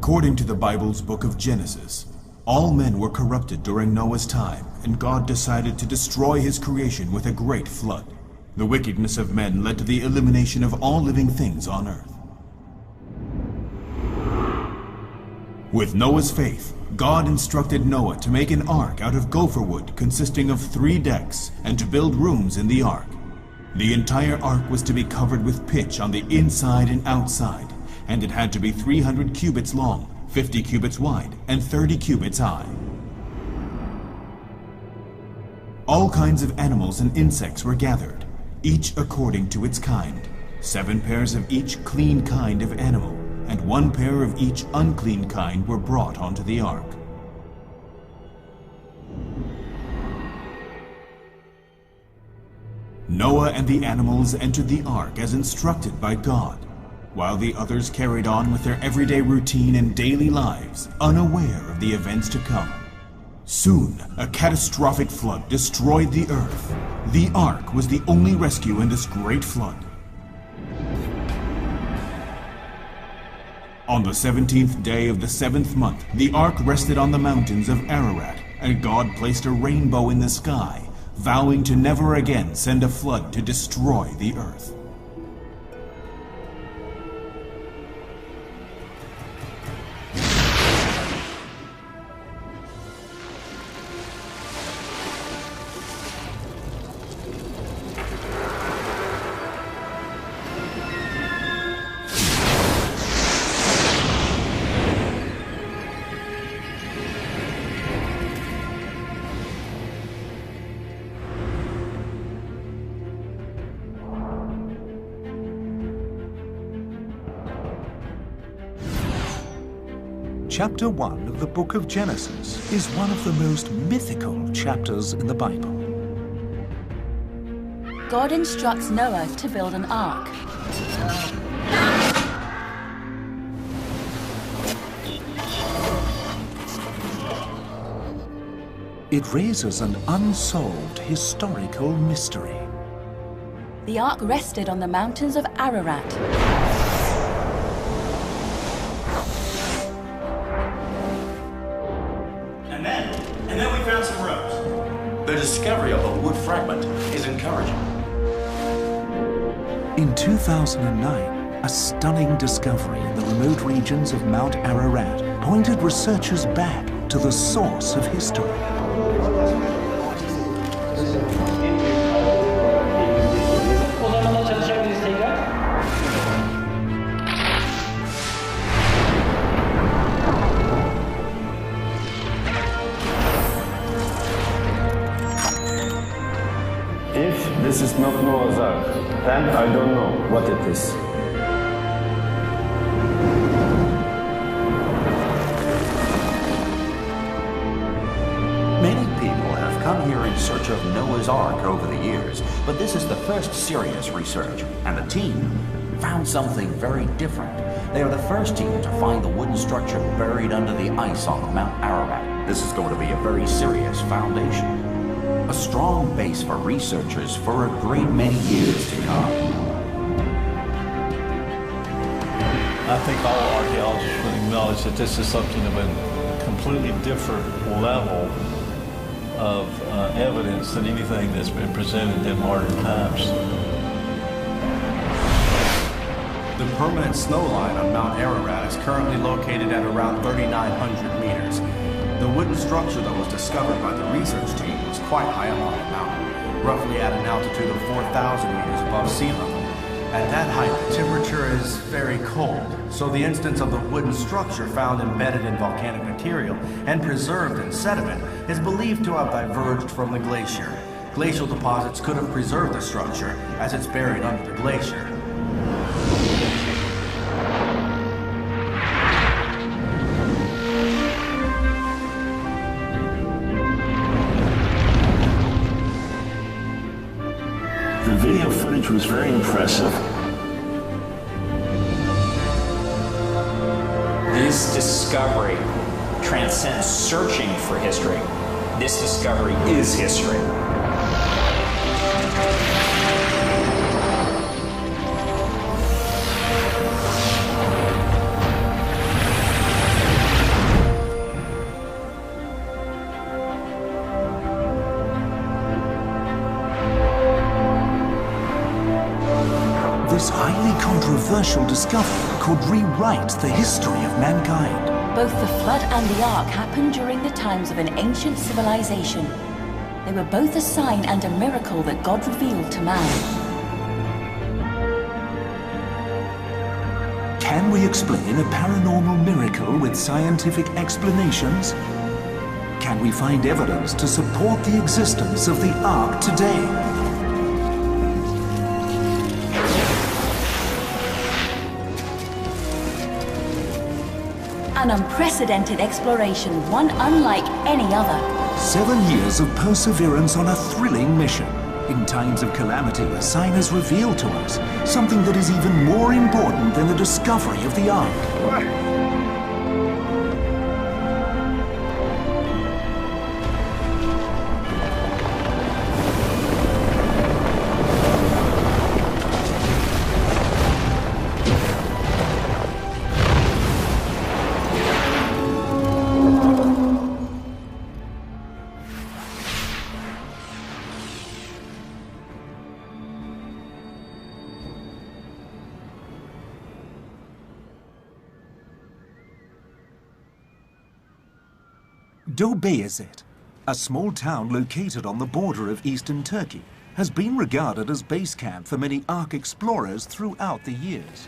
According to the Bible's book of Genesis, all men were corrupted during Noah's time, and God decided to destroy his creation with a great flood. The wickedness of men led to the elimination of all living things on earth. With Noah's faith, God instructed Noah to make an ark out of gopher wood consisting of 3 decks and to build rooms in the ark. The entire ark was to be covered with pitch on the inside and outside, and it had to be 300 cubits long, 50 cubits wide, and 30 cubits high. All kinds of animals and insects were gathered, each according to its kind. 7 pairs of each clean kind of animal, and 1 pair of each unclean kind were brought onto the ark. Noah and the animals entered the ark as instructed by God, while the others carried on with their everyday routine and daily lives, unaware of the events to come. Soon, a catastrophic flood destroyed the earth. The ark was the only rescue in this great flood. On the 17th day of the 7th month, the ark rested on the mountains of Ararat, and God placed a rainbow in the sky, vowing to never again send a flood to destroy the earth. Chapter 1 of the book of Genesis is one of the most mythical chapters in the Bible. God instructs Noah to build an ark. It raises an unsolved historical mystery. The ark rested on the mountains of Ararat. And then we found some ropes. The discovery of a wood fragment is encouraging. In 2009, a stunning discovery in the remote regions of Mount Ararat pointed researchers back to the source of history. This is not Noah's Ark, and I don't know what it is. Many people have come here in search of Noah's Ark over the years, but this is the first serious research, and the team found something very different. They are the first team to find the wooden structure buried under the ice on Mount Ararat. This is going to be a very serious foundation. A strong base for researchers for a great many years to come. I think all archaeologists would acknowledge that this is something of a completely different level of evidence than anything that's been presented in modern times. The permanent snow line on Mount Ararat is currently located at around 3,900 meters. The wooden structure that was discovered by the research team was quite high up on the mountain, roughly at an altitude of 4,000 meters above sea level. At that height, the temperature is very cold, so the instance of the wooden structure found embedded in volcanic material and preserved in sediment is believed to have diverged from the glacier. Glacial deposits could have preserved the structure as it's buried under the glacier. The video footage was very impressive. This discovery transcends searching for history. This discovery is history. This highly controversial discovery could rewrite the history of mankind. Both the flood and the ark happened during the times of an ancient civilization. They were both a sign and a miracle that God revealed to man. Can we explain a paranormal miracle with scientific explanations? Can we find evidence to support the existence of the Ark today? An unprecedented exploration, one unlike any other. 7 years of perseverance on a thrilling mission. In times of calamity, a sign is revealed to us, something that is even more important than the discovery of the Ark. Beyazıt, a small town located on the border of eastern Turkey, has been regarded as base camp for many Ark explorers throughout the years.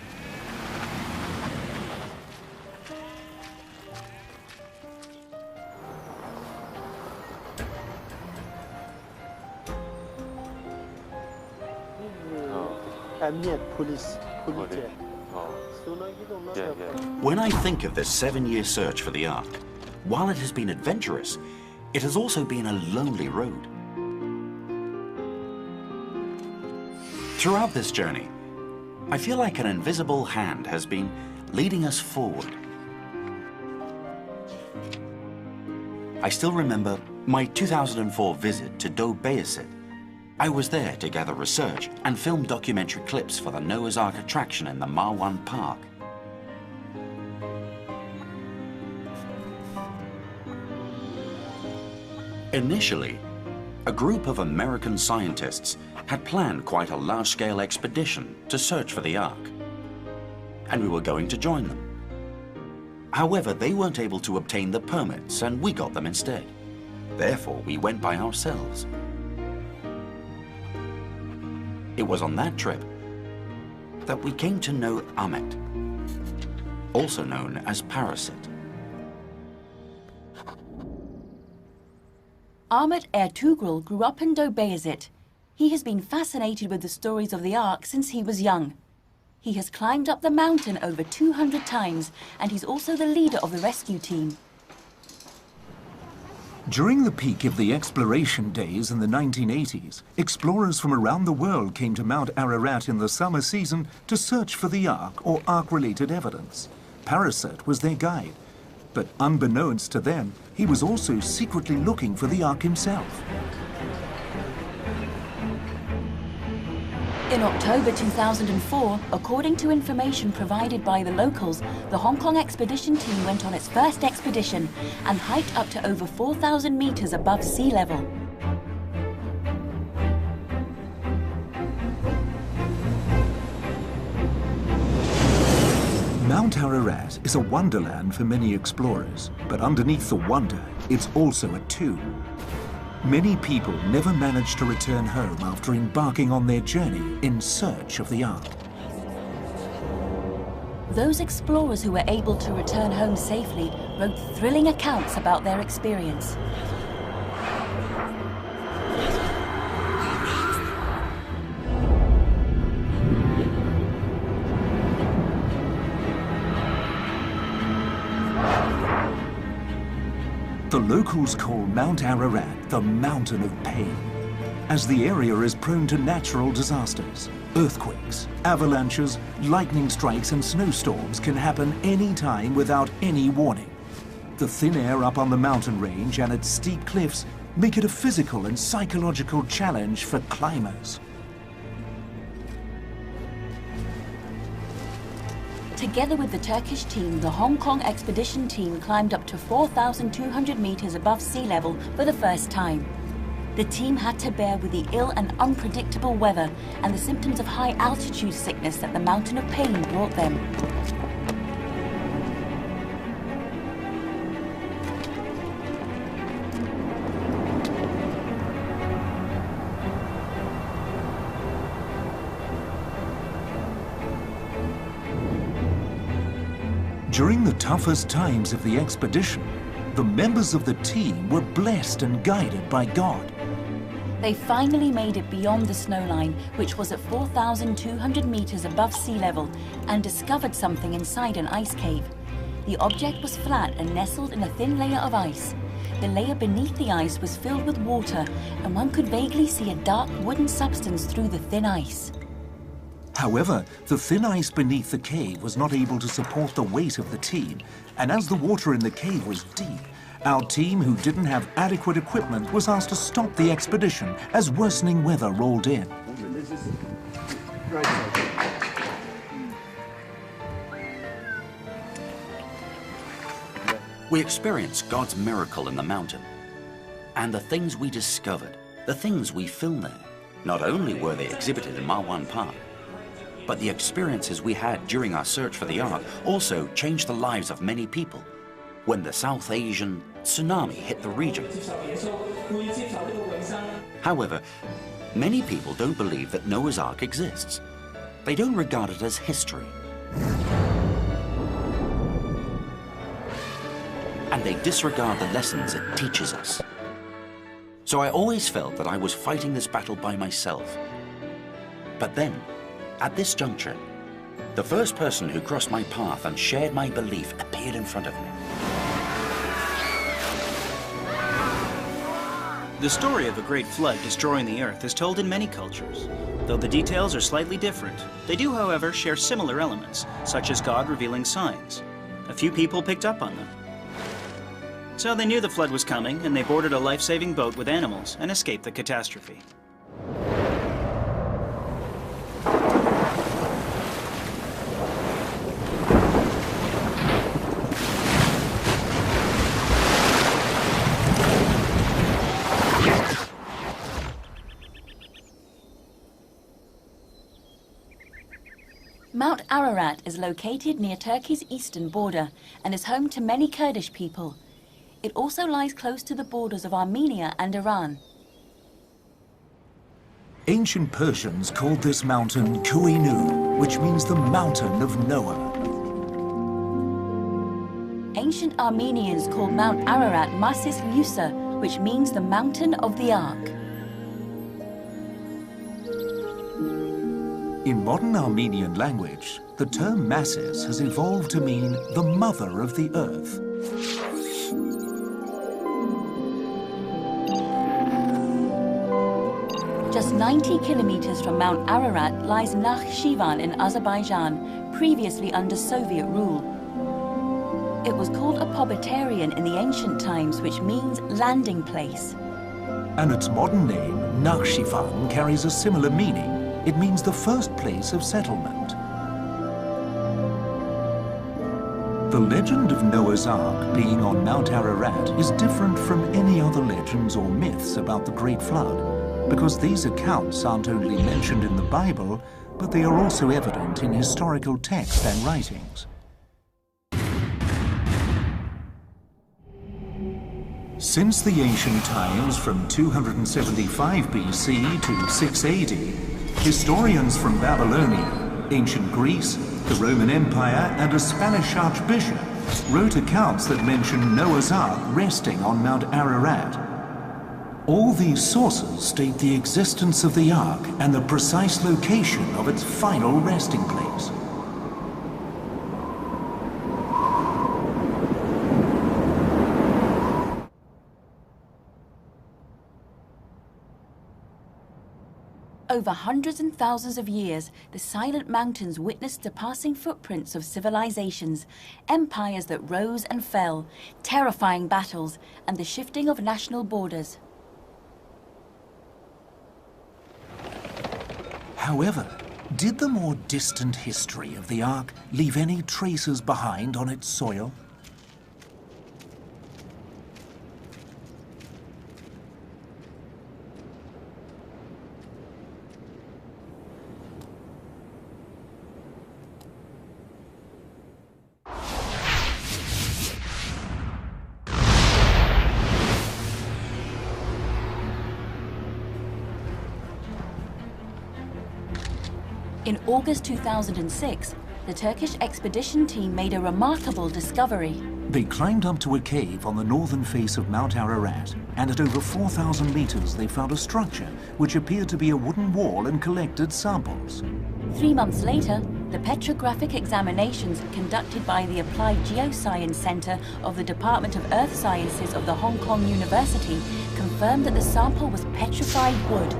When I think of this 7-year search for the Ark, while it has been adventurous, it has also been a lonely road. Throughout this journey, I feel like an invisible hand has been leading us forward. I still remember my 2004 visit to Beyazıt. I was there to gather research and film documentary clips for the Noah's Ark attraction in the Marwan Park. Initially, a group of American scientists had planned quite a large-scale expedition to search for the Ark, and we were going to join them. However, they weren't able to obtain the permits, and we got them instead. Therefore, we went by ourselves. It was on that trip that we came to know Ahmet, also known as Parasut. Ahmet Ertugrul grew up in Beyazıt. He has been fascinated with the stories of the Ark since he was young. He has climbed up the mountain over 200 times, and he's also the leader of the rescue team. During the peak of the exploration days in the 1980s, explorers from around the world came to Mount Ararat in the summer season to search for the Ark or Ark-related evidence. Parasut was their guide. But unbeknownst to them, he was also secretly looking for the Ark himself. In October 2004, according to information provided by the locals, the Hong Kong expedition team went on its first expedition and hiked up to over 4,000 meters above sea level. Mount Ararat is a wonderland for many explorers, but underneath the wonder, it's also a tomb. Many people never manage to return home after embarking on their journey in search of the Ark. Those explorers who were able to return home safely wrote thrilling accounts about their experience. The locals call Mount Ararat the Mountain of Pain, as the area is prone to natural disasters. Earthquakes, avalanches, lightning strikes and snowstorms can happen any time without any warning. The thin air up on the mountain range and its steep cliffs make it a physical and psychological challenge for climbers. Together with the Turkish team, the Hong Kong expedition team climbed up to 4,200 meters above sea level for the first time. The team had to bear with the ill and unpredictable weather and the symptoms of high altitude sickness that the Mountain of Pain brought them. During the toughest times of the expedition, the members of the team were blessed and guided by God. They finally made it beyond the snowline, which was at 4,200 meters above sea level, and discovered something inside an ice cave. The object was flat and nestled in a thin layer of ice. The layer beneath the ice was filled with water, and one could vaguely see a dark wooden substance through the thin ice. However, the thin ice beneath the cave was not able to support the weight of the team, and as the water in the cave was deep, our team, who didn't have adequate equipment, was asked to stop the expedition as worsening weather rolled in. We experienced God's miracle in the mountain. And the things we discovered, the things we filmed there, not only were they exhibited in Marwan Park, but the experiences we had during our search for the Ark also changed the lives of many people when the South Asian tsunami hit the region. However, many people don't believe that Noah's Ark exists. They don't regard it as history. And they disregard the lessons it teaches us. So I always felt that I was fighting this battle by myself. But then, at this juncture, the first person who crossed my path and shared my belief appeared in front of me. The story of a great flood destroying the Earth is told in many cultures. Though the details are slightly different, they do, however, share similar elements, such as God revealing signs. A few people picked up on them. So they knew the flood was coming, and they boarded a life-saving boat with animals and escaped the catastrophe. Mount Ararat is located near Turkey's eastern border and is home to many Kurdish people. It also lies close to the borders of Armenia and Iran. Ancient Persians called this mountain Kuinu, which means the mountain of Noah. Ancient Armenians called Mount Ararat Masis Lusa, which means the mountain of the Ark. In modern Armenian language, the term Masis has evolved to mean the mother of the earth. Just 90 kilometers from Mount Ararat lies Nakhchivan in Azerbaijan, previously under Soviet rule. It was called Apobetarian in the ancient times, which means landing place. And its modern name, Nakhchivan, carries a similar meaning. It means the first place of settlement. The legend of Noah's Ark being on Mount Ararat is different from any other legends or myths about the Great Flood, because these accounts aren't only mentioned in the Bible, but they are also evident in historical text and writings. Since the ancient times from 275 BC to 6 AD, historians from Babylonia, ancient Greece, the Roman Empire, and a Spanish archbishop wrote accounts that mention Noah's Ark resting on Mount Ararat. All these sources state the existence of the Ark and the precise location of its final resting place. Over hundreds and thousands of years, the silent mountains witnessed the passing footprints of civilizations, empires that rose and fell, terrifying battles, and the shifting of national borders. However, did the more distant history of the Ark leave any traces behind on its soil? In August 2006, the Turkish expedition team made a remarkable discovery. They climbed up to a cave on the northern face of Mount Ararat, and at over 4,000 meters they found a structure which appeared to be a wooden wall and collected samples. 3 months later, the petrographic examinations conducted by the Applied Geoscience Center of the Department of Earth Sciences of the Hong Kong University confirmed that the sample was petrified wood.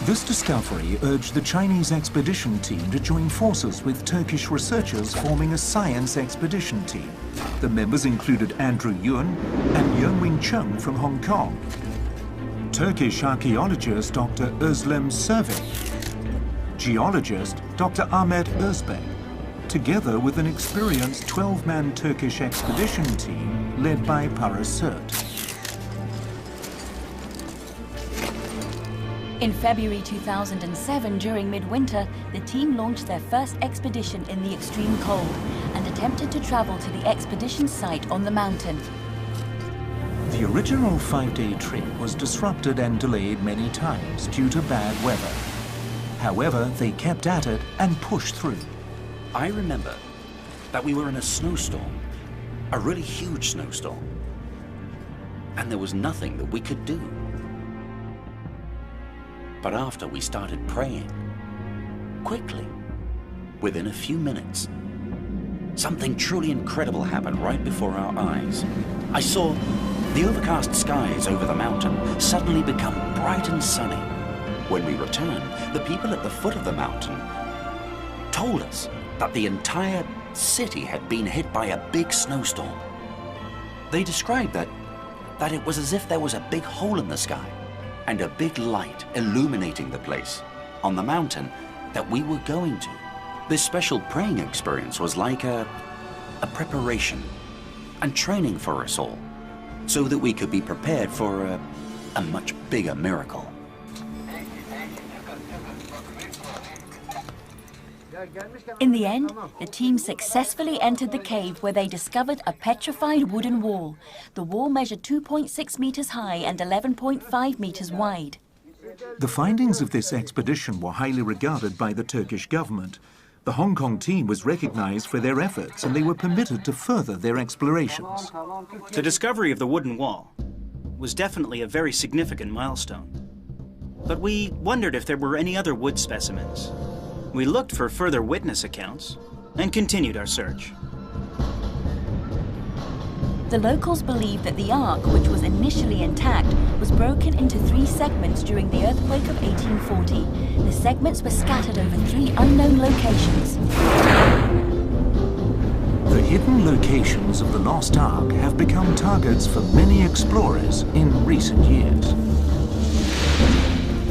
This discovery urged the Chinese expedition team to join forces with Turkish researchers, forming a science expedition team. The members included Andrew Yuan and Yunwing Chung from Hong Kong, Turkish archaeologist Dr. Özlem Servik, geologist Dr. Ahmet Özbek, together with an experienced 12-man Turkish expedition team led by Parasut. In February 2007, during midwinter, the team launched their first expedition in the extreme cold and attempted to travel to the expedition site on the mountain. The original 5-day trip was disrupted and delayed many times due to bad weather. However, they kept at it and pushed through. I remember that we were in a snowstorm, a really huge snowstorm, and there was nothing that we could do. But after we started praying, quickly, within a few minutes, something truly incredible happened right before our eyes. I saw the overcast skies over the mountain suddenly become bright and sunny. When we returned, the people at the foot of the mountain told us that the entire city had been hit by a big snowstorm. They described that it was as if there was a big hole in the sky and a big light illuminating the place on the mountain that we were going to. This special praying experience was like a preparation and training for us all, so that we could be prepared for a much bigger miracle. In the end, the team successfully entered the cave where they discovered a petrified wooden wall. The wall measured 2.6 meters high and 11.5 meters wide. The findings of this expedition were highly regarded by the Turkish government. The Hong Kong team was recognized for their efforts and they were permitted to further their explorations. The discovery of the wooden wall was definitely a very significant milestone. But we wondered if there were any other wood specimens. We looked for further witness accounts and continued our search. The locals believe that the Ark, which was initially intact, was broken into 3 segments during the earthquake of 1840. The segments were scattered over 3 unknown locations. The hidden locations of the lost Ark have become targets for many explorers in recent years.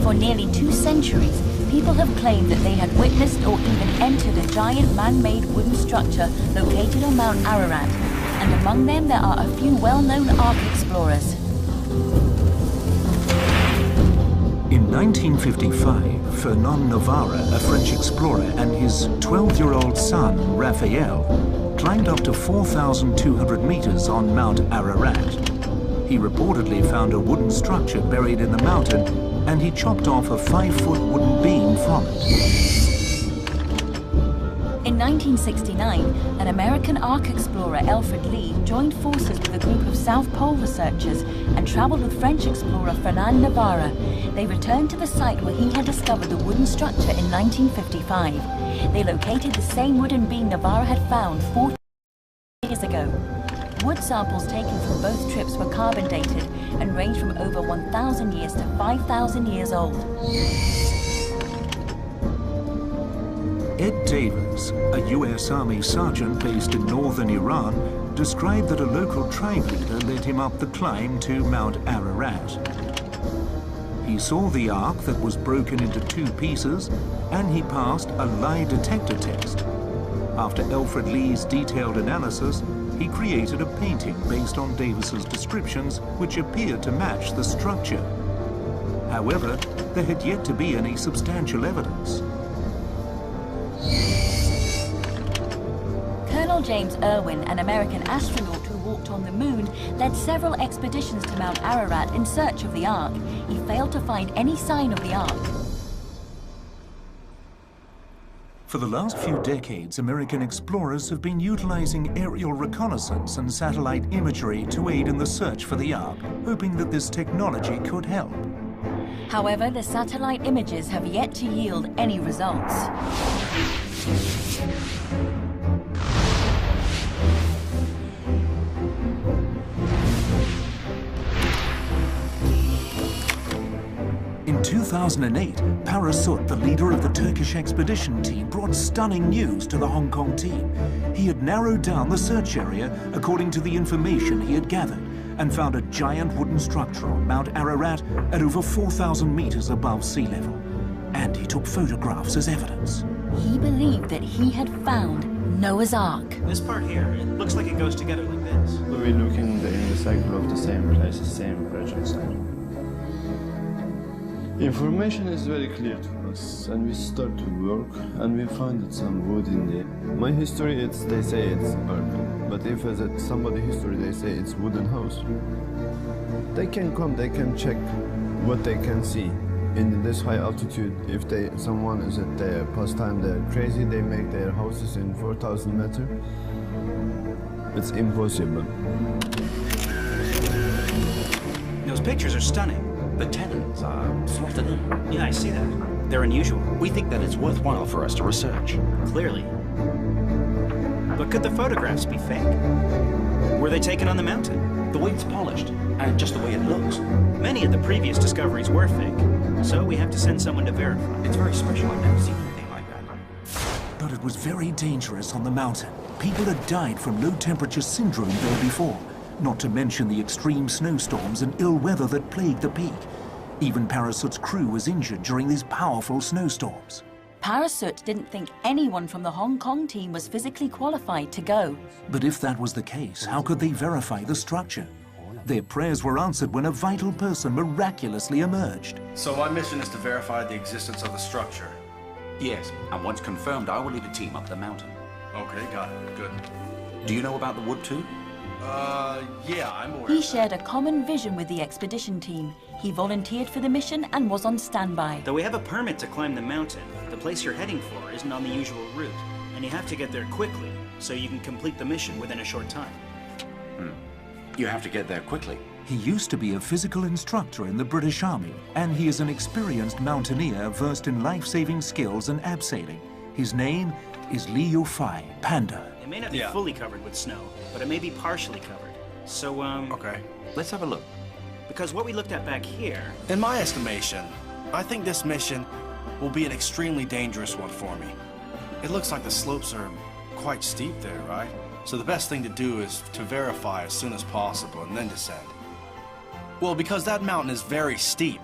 For nearly 2 centuries, people have claimed that they had witnessed or even entered a giant man-made wooden structure located on Mount Ararat, and among them there are a few well-known Ark explorers. In 1955, Fernand Navarre, a French explorer, and his 12-year-old son, Raphael, climbed up to 4,200 meters on Mount Ararat. He reportedly found a wooden structure buried in the mountain, and he chopped off a 5-foot wooden beam from it. In 1969, an American Ark explorer, Alfred Lee, joined forces with a group of South Pole researchers and traveled with French explorer Fernand Navarre. They returned to the site where he had discovered the wooden structure in 1955. They located the same wooden beam Navarre had found 40 years ago. Wood samples taken from both trips were carbon dated and range from over 1,000 years to 5,000 years old. Ed Davis, a U.S. Army sergeant based in northern Iran, described that a local tribe leader led him up the climb to Mount Ararat. He saw the Ark that was broken into 2 pieces, and he passed a lie detector test. After Alfred Lee's detailed analysis, he created a painting based on Davis's descriptions, which appeared to match the structure. However, there had yet to be any substantial evidence. Colonel James Irwin, an American astronaut who walked impact on the moon led several expeditions to Mount Ararat in search of the Ark. He failed to find any sign of the Ark. For the last few decades, American explorers have been utilizing aerial reconnaissance and satellite imagery to aid in the search for the Ark, hoping that this technology could help. However, the satellite images have yet to yield any results. In 2008, Parasut, the leader of the Turkish expedition team, brought stunning news to the Hong Kong team. He had narrowed down the search area according to the information he had gathered and found a giant wooden structure on Mount Ararat at over 4,000 meters above sea level. And he took photographs as evidence. He believed that he had found Noah's Ark. This part here, it looks like it goes together like this. We're looking in the cycle of the same place, the same project. Information is very clear to us, and we start to work, and we find some wood in there. My history, they say it's Ark, but if it's somebody history, they say it's wooden house. They can come, they can check what they can see. In this high altitude, if someone is at their pastime, they're crazy, they make their houses in 4,000 meters. It's impossible. Those pictures are stunning. The tenons are slotted in. Yeah, I see that. They're unusual. We think that it's worthwhile for us to research. Clearly. But could the photographs be fake? Were they taken on the mountain? The way it's polished, and just the way it looks. Many of the previous discoveries were fake, so we have to send someone to verify. It's very special. I've never seen anything like that. But it was very dangerous on the mountain. People had died from low-temperature syndrome there before, not to mention the extreme snowstorms and ill weather that plagued the peak. Even Parasut's crew was injured during these powerful snowstorms. Parasut didn't think anyone from the Hong Kong team was physically qualified to go. But if that was the case, how could they verify the structure? Their prayers were answered when a vital person miraculously emerged. So my mission is to verify the existence of the structure. Yes, and once confirmed, I will lead a team up the mountain. Okay, got it. Good. Do you know about the wood too? Yeah, I'm aware. He shared a common vision with the expedition team. He volunteered for the mission and was on standby. Though we have a permit to climb the mountain, the place you're heading for isn't on the usual route, and you have to get there quickly so you can complete the mission within a short time. You have to get there quickly. He used to be a physical instructor in the British Army, and he is an experienced mountaineer versed in life-saving skills and abseiling. His name is Li Yufai, Panda. It may not be fully covered with snow, but it may be partially covered. So, Okay. Let's have a look. Because what we looked at back here... In my estimation, I think this mission will be an extremely dangerous one for me. It looks like the slopes are quite steep there, right? So the best thing to do is to verify as soon as possible and then descend. Well, because that mountain is very steep.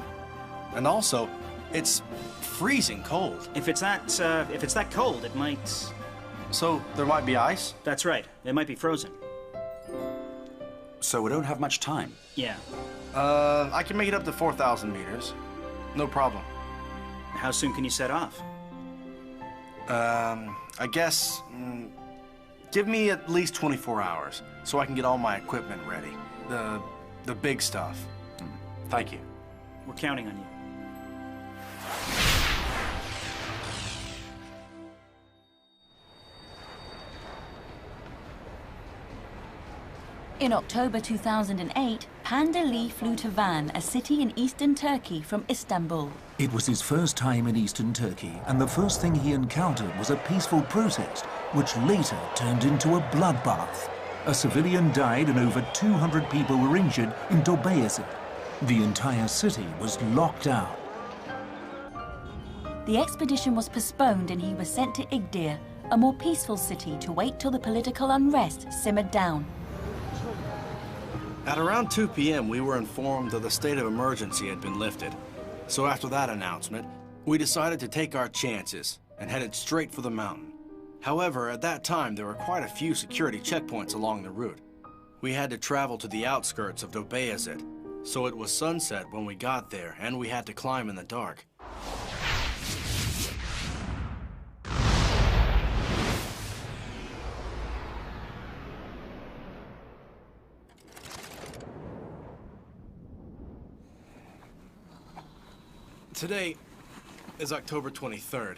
And also, it's freezing cold. If it's that cold, it might... So there might be ice? That's right. It might be frozen. So we don't have much time. Yeah. I can make it up to 4,000 meters. No problem. How soon can you set off? I guess... give me at least 24 hours so I can get all my equipment ready. The big stuff. Thank you. We're counting on you. In October 2008, Panda Lee flew to Van, a city in eastern Turkey, from Istanbul. It was his first time in eastern Turkey, and the first thing he encountered was a peaceful protest, which later turned into a bloodbath. A civilian died and over 200 people were injured in Dobeyazit. The entire city was locked down. The expedition was postponed and he was sent to Igdir, a more peaceful city, to wait till the political unrest simmered down. At around 2 p.m., we were informed that the state of emergency had been lifted. So after that announcement, we decided to take our chances and headed straight for the mountain. However, at that time, there were quite a few security checkpoints along the route. We had to travel to the outskirts of Dobeyazit, so it was sunset when we got there, and we had to climb in the dark. Today is October 23rd.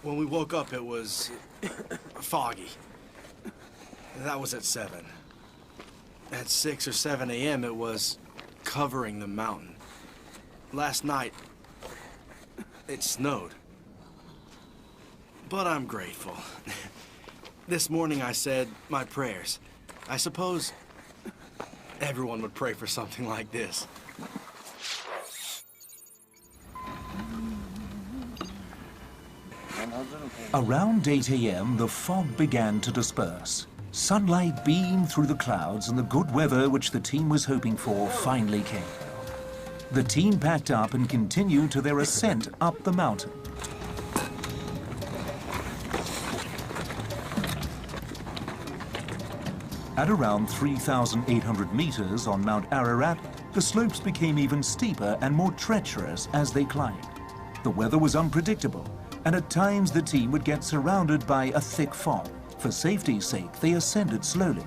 When we woke up, it was foggy. That was at 7. At 6 or 7 a.m., it was covering the mountain. Last night, it snowed. But I'm grateful. This morning I said my prayers. I suppose everyone would pray for something like this. Around 8 a.m., the fog began to disperse. Sunlight beamed through the clouds, and the good weather which the team was hoping for finally came. The team packed up and continued to their ascent up the mountain. At around 3,800 meters on Mount Ararat, the slopes became even steeper and more treacherous as they climbed. The weather was unpredictable, and at times the team would get surrounded by a thick fog. For safety's sake, they ascended slowly.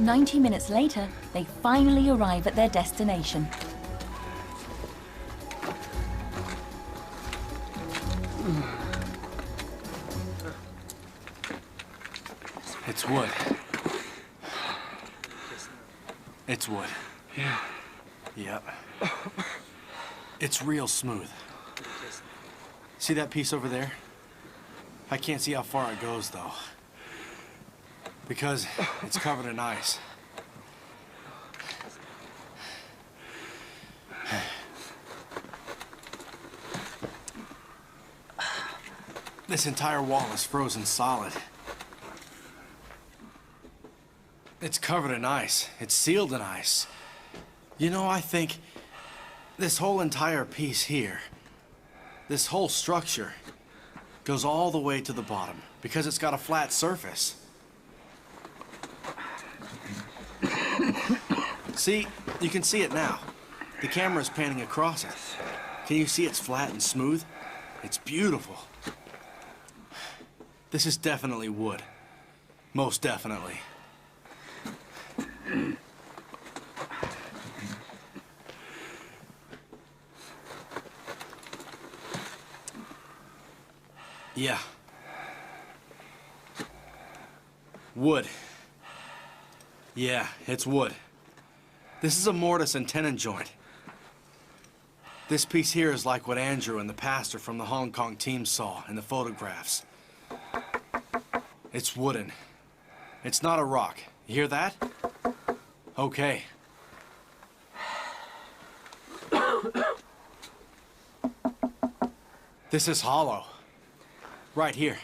"90 minutes later, they finally arrive at their destination. It's wood. It's wood. Yeah. Yep. It's real smooth. See that piece over there? I can't see how far it goes, though. Because it's covered in ice. This entire wall is frozen solid. It's covered in ice. It's sealed in ice. You know, I think this whole entire piece here, this whole structure, goes all the way to the bottom because it's got a flat surface. See, you can see it now. The camera's panning across it. Can you see it's flat and smooth? It's beautiful. This is definitely wood. Most definitely. Yeah. Wood. Yeah, it's wood. This is a mortise and tenon joint. This piece here is like what Andrew and the pastor from the Hong Kong team saw in the photographs. It's wooden. It's not a rock. You hear that? Okay. This is hollow. Right here.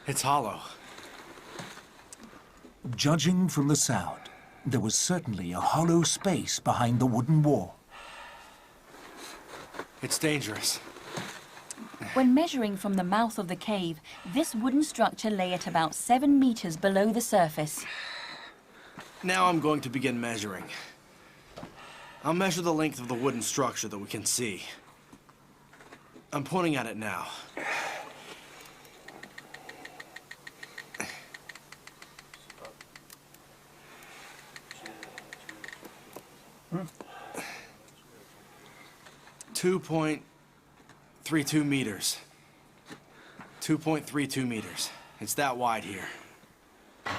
It's hollow. Judging from the sound, there was certainly a hollow space behind the wooden wall. It's dangerous. When measuring from the mouth of the cave, this wooden structure lay at about 7 meters below the surface. Now I'm going to begin measuring. I'll measure the length of the wooden structure that we can see. I'm pointing at it now. Hmm. 2.32 meters. 2.32 meters. It's that wide here.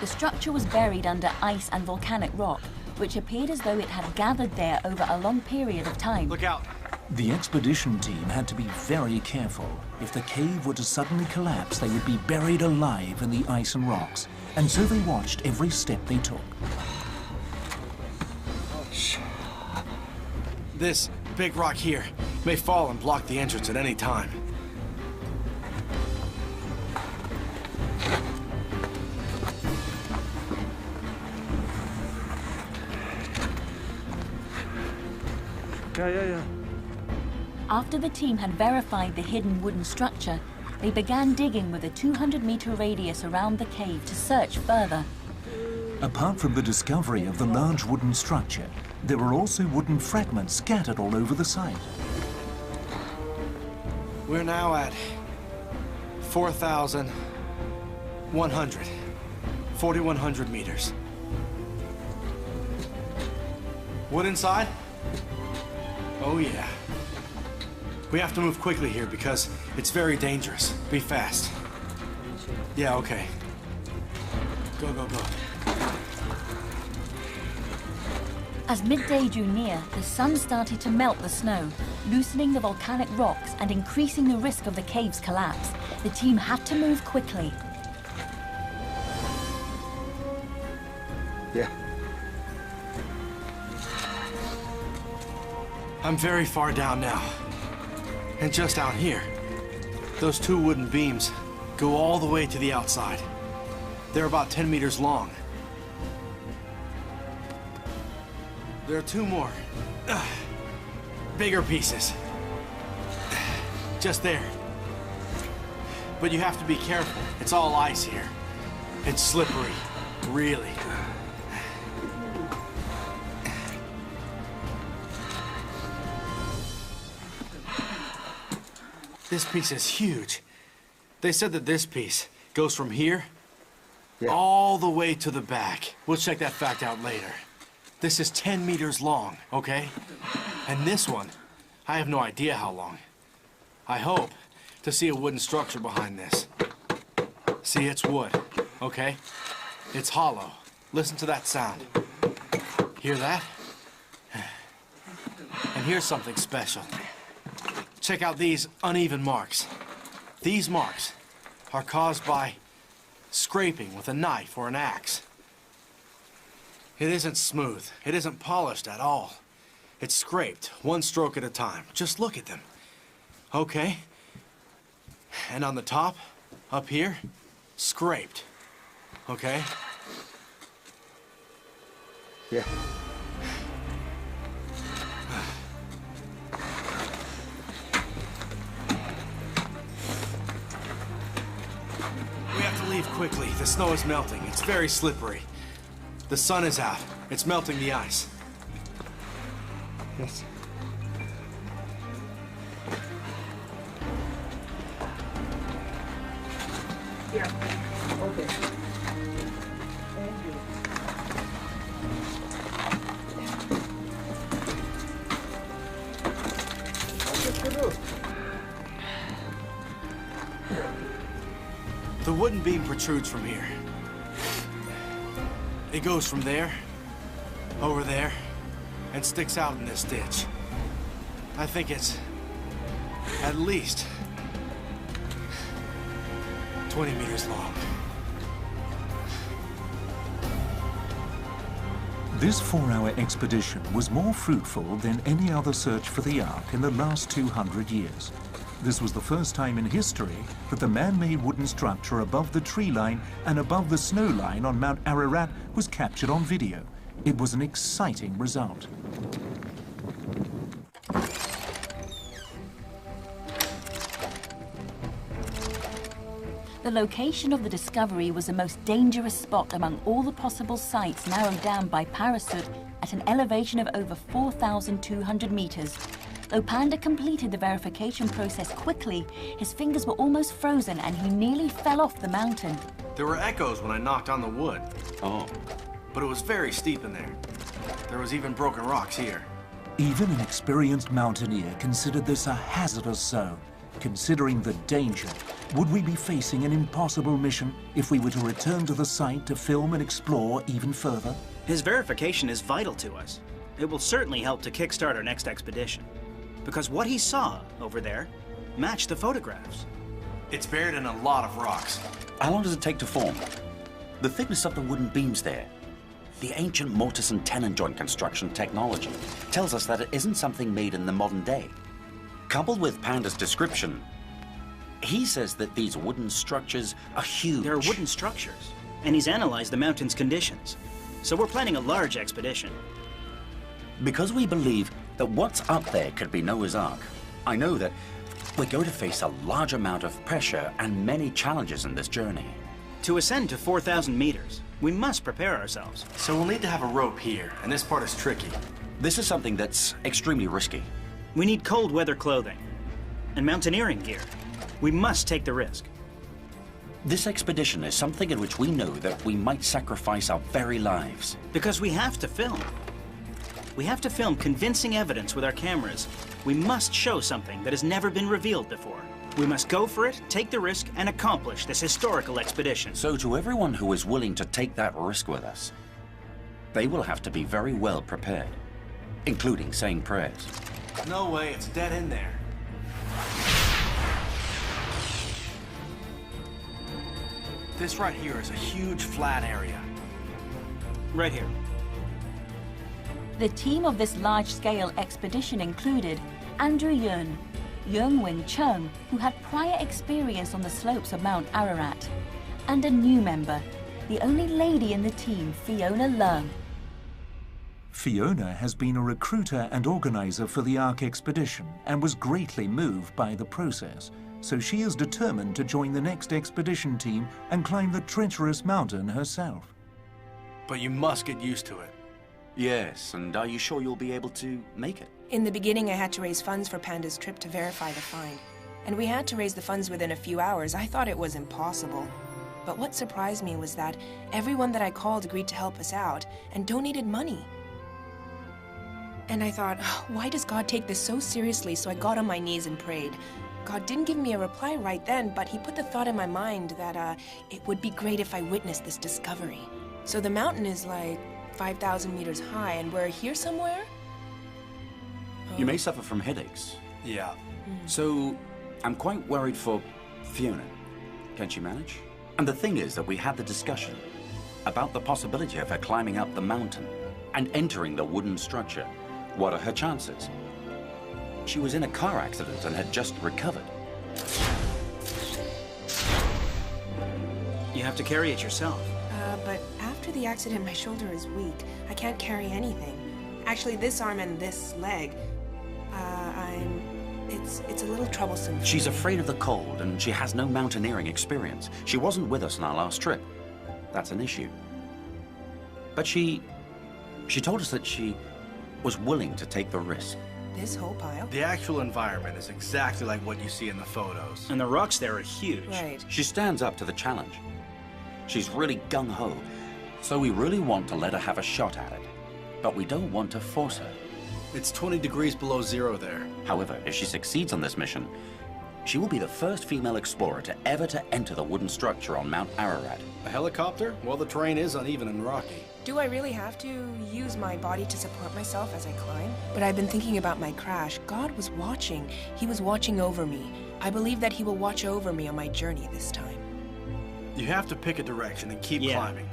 The structure was buried under ice and volcanic rock, which appeared as though it had gathered there over a long period of time. Look out! The expedition team had to be very careful. If the cave were to suddenly collapse, they would be buried alive in the ice and rocks. And so they watched every step they took. This big rock here May fall and block the entrance at any time. Yeah. After the team had verified the hidden wooden structure, they began digging with a 200-meter radius around the cave to search further. Apart from the discovery of the large wooden structure, there were also wooden fragments scattered all over the site. We're now at 4,100 meters. Wood inside? Oh yeah. We have to move quickly here because it's very dangerous. Be fast. Yeah, okay. Go. As midday drew near, the sun started to melt the snow, loosening the volcanic rocks and increasing the risk of the cave's collapse. The team had to move quickly. Yeah. I'm very far down now. And just out here, those two wooden beams go all the way to the outside. They're about 10 meters long. There are two more, bigger pieces. Just there. But you have to be careful. It's all ice here. It's slippery, really. This piece is huge. They said that this piece goes from here all the way to the back. We'll check that fact out later. This is 10 meters long, okay? And this one, I have no idea how long. I hope to see a wooden structure behind this. See, it's wood, okay? It's hollow. Listen to that sound. Hear that? And here's something special. Check out these uneven marks. These marks are caused by scraping with a knife or an axe. It isn't smooth. It isn't polished at all. It's scraped, one stroke at a time. Just look at them. Okay? And on the top, up here, scraped. Okay? Yeah. We have to leave quickly. The snow is melting. It's very slippery. The sun is out. It's melting the ice. Yes. Yeah. Okay. Thank you. The wooden beam protrudes from here. It goes from there, over there, and sticks out in this ditch. I think it's at least 20 meters long. This 4-hour expedition was more fruitful than any other search for the Ark in the last 200 years. This was the first time in history that the man-made wooden structure above the tree line and above the snow line on Mount Ararat was captured on video. It was an exciting result. The location of the discovery was the most dangerous spot among all the possible sites narrowed down by Parasut at an elevation of over 4,200 meters. Though Panda completed the verification process quickly, his fingers were almost frozen and he nearly fell off the mountain. There were echoes when I knocked on the wood. Oh. But it was very steep in there. There was even broken rocks here. Even an experienced mountaineer considered this a hazardous zone. Considering the danger, would we be facing an impossible mission if we were to return to the site to film and explore even further? His verification is vital to us. It will certainly help to kickstart our next expedition. Because what he saw over there matched the photographs. It's buried in a lot of rocks. How long does it take to form? The thickness of the wooden beams there. The ancient mortise and tenon joint construction technology tells us that it isn't something made in the modern day. Coupled with Panda's description, he says that these wooden structures are huge. They're wooden structures, and he's analyzed the mountain's conditions. So we're planning a large expedition. Because we believe that what's up there could be Noah's Ark, I know that we're going to face a large amount of pressure and many challenges in this journey. To ascend to 4,000 meters, we must prepare ourselves. So we'll need to have a rope here, and this part is tricky. This is something that's extremely risky. We need cold weather clothing and mountaineering gear. We must take the risk. This expedition is something in which we know that we might sacrifice our very lives. Because we have to film. We have to film convincing evidence with our cameras. We must show something that has never been revealed before. We must go for it, take the risk, and accomplish this historical expedition. So to everyone who is willing to take that risk with us, they will have to be very well prepared, including saying prayers. No way, it's dead in there. This right here is a huge flat area. Right here. The team of this large-scale expedition included Andrew Yun, Yung Wing Chung, who had prior experience on the slopes of Mount Ararat, and a new member, the only lady in the team, Fiona Leung. Fiona has been a recruiter and organizer for the Ark expedition and was greatly moved by the process, so she is determined to join the next expedition team and climb the treacherous mountain herself. But you must get used to it. Yes, and are you sure you'll be able to make it? In the beginning, I had to raise funds for Panda's trip to verify the find. And we had to raise the funds within a few hours. I thought it was impossible. But what surprised me was that everyone that I called agreed to help us out and donated money. And I thought, why does God take this so seriously? So I got on my knees and prayed. God didn't give me a reply right then, but he put the thought in my mind that it would be great if I witnessed this discovery. So the mountain is like 5,000 meters high, and we're here somewhere? You may suffer from headaches. Yeah. So, I'm quite worried for Fiona. Can she manage? And the thing is that we had the discussion about the possibility of her climbing up the mountain and entering the wooden structure. What are her chances? She was in a car accident and had just recovered. You have to carry it yourself. But after the accident, my shoulder is weak. I can't carry anything. Actually, this arm and this leg, it's a little troublesome. She's afraid of the cold and she has no mountaineering experience. She wasn't with us on our last trip. That's an issue. But she told us that she was willing to take the risk. This whole pile? The actual environment is exactly like what you see in the photos. And the rocks there are huge. Right. She stands up to the challenge. She's really gung-ho, so we really want to let her have a shot at it. But we don't want to force her. It's 20 degrees below zero there. However, if she succeeds on this mission, she will be the first female explorer to ever enter the wooden structure on Mount Ararat. A helicopter? Well, the terrain is uneven and rocky. Do I really have to use my body to support myself as I climb? But I've been thinking about my crash. God was watching. He was watching over me. I believe that he will watch over me on my journey this time. You have to pick a direction and keep climbing.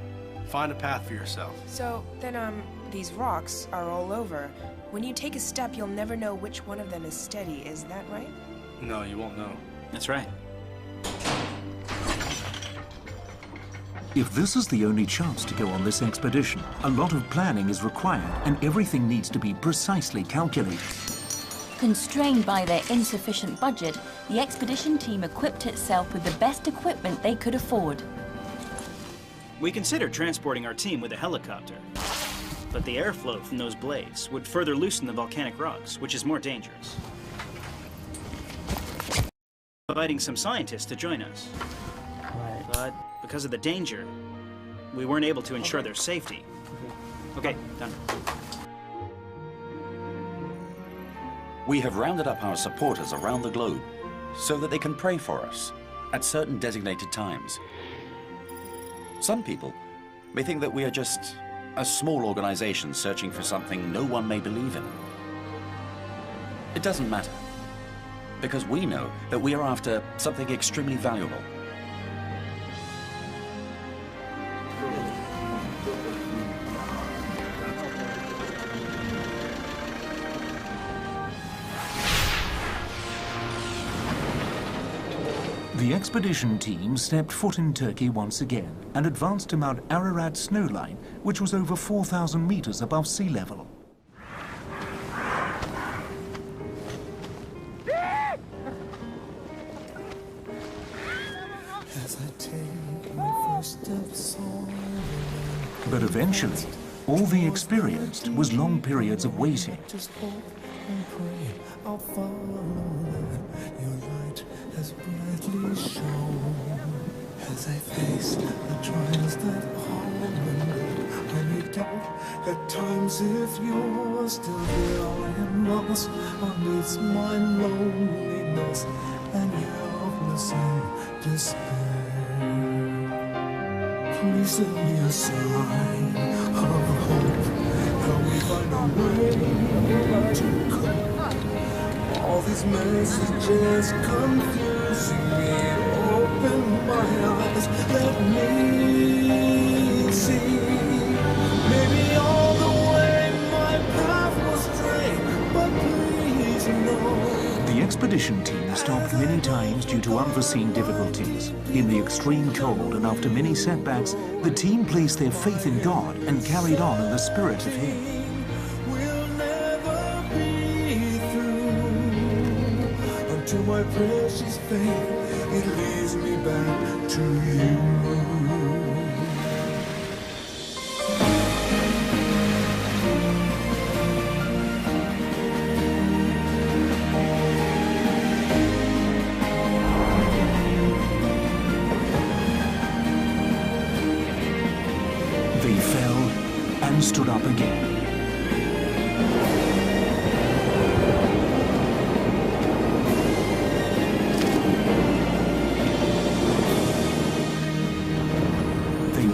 Find a path for yourself. So, then, these rocks are all over. When you take a step, you'll never know which one of them is steady. Is that right? No, you won't know. That's right. If this is the only chance to go on this expedition, a lot of planning is required and everything needs to be precisely calculated. Constrained by their insufficient budget, the expedition team equipped itself with the best equipment they could afford. We considered transporting our team with a helicopter, but the airflow from those blades would further loosen the volcanic rocks, which is more dangerous. Inviting some scientists to join us. Right. But because of the danger, we weren't able to ensure their safety. Okay, done. We have rounded up our supporters around the globe so that they can pray for us at certain designated times. Some people may think that we are just a small organization searching for something no one may believe in. It doesn't matter, because we know that we are after something extremely valuable. The expedition team stepped foot in Turkey once again and advanced to Mount Ararat snowline, which was over 4,000 meters above sea level. But eventually, all they experienced was long periods of waiting. As I face the trials that hold, I may doubt at times if you're still there. I am lost amidst my loneliness and helpless in despair. Please send me a sign of hope. Help me find a way to cope. All these messages confusing me. Open my eyes, let me see. Maybe all the way my path was straight, but please know. The expedition team stopped many times due to unforeseen difficulties. In the extreme cold and after many setbacks, the team placed their faith in God and carried on in the spirit of Him. We'll never be through until my precious faith, it leads me back to you. They fell and stood up again.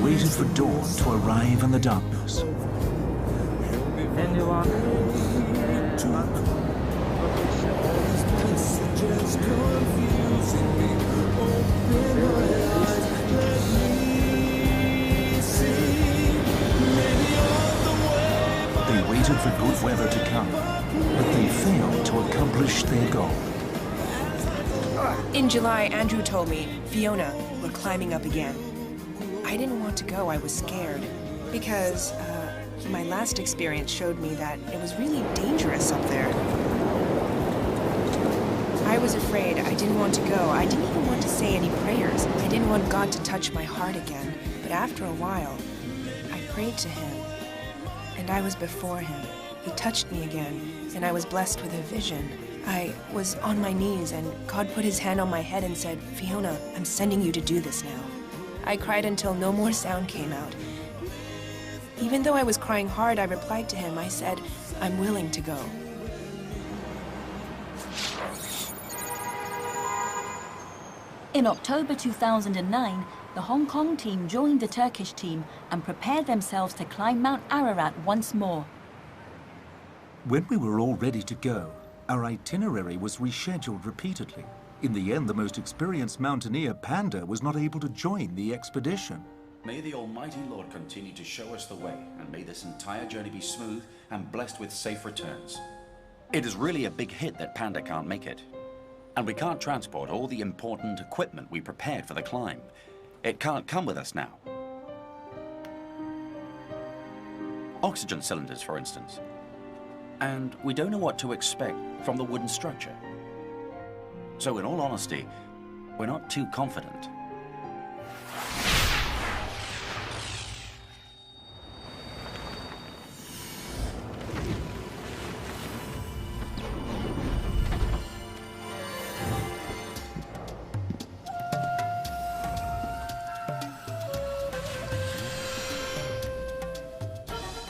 Waited for dawn to arrive in the darkness. They waited for good weather to come, but they failed to accomplish their goal. In July, Andrew told me, Fiona, we're climbing up again. I didn't want to go, I was scared, because my last experience showed me that it was really dangerous up there. I was afraid, I didn't want to go, I didn't even want to say any prayers. I didn't want God to touch my heart again, but after a while, I prayed to Him, and I was before Him. He touched me again, and I was blessed with a vision. I was on my knees, and God put His hand on my head and said, Fiona, I'm sending you to do this now. I cried until no more sound came out. Even though I was crying hard, I replied to him. I said, I'm willing to go. In October 2009, the Hong Kong team joined the Turkish team and prepared themselves to climb Mount Ararat once more. When we were all ready to go, our itinerary was rescheduled repeatedly. In the end, the most experienced mountaineer, Panda, was not able to join the expedition. May the Almighty Lord continue to show us the way, and may this entire journey be smooth and blessed with safe returns. It is really a big hit that Panda can't make it. And we can't transport all the important equipment we prepared for the climb. It can't come with us now. Oxygen cylinders, for instance. And we don't know what to expect from the wooden structure. So in all honesty, we're not too confident.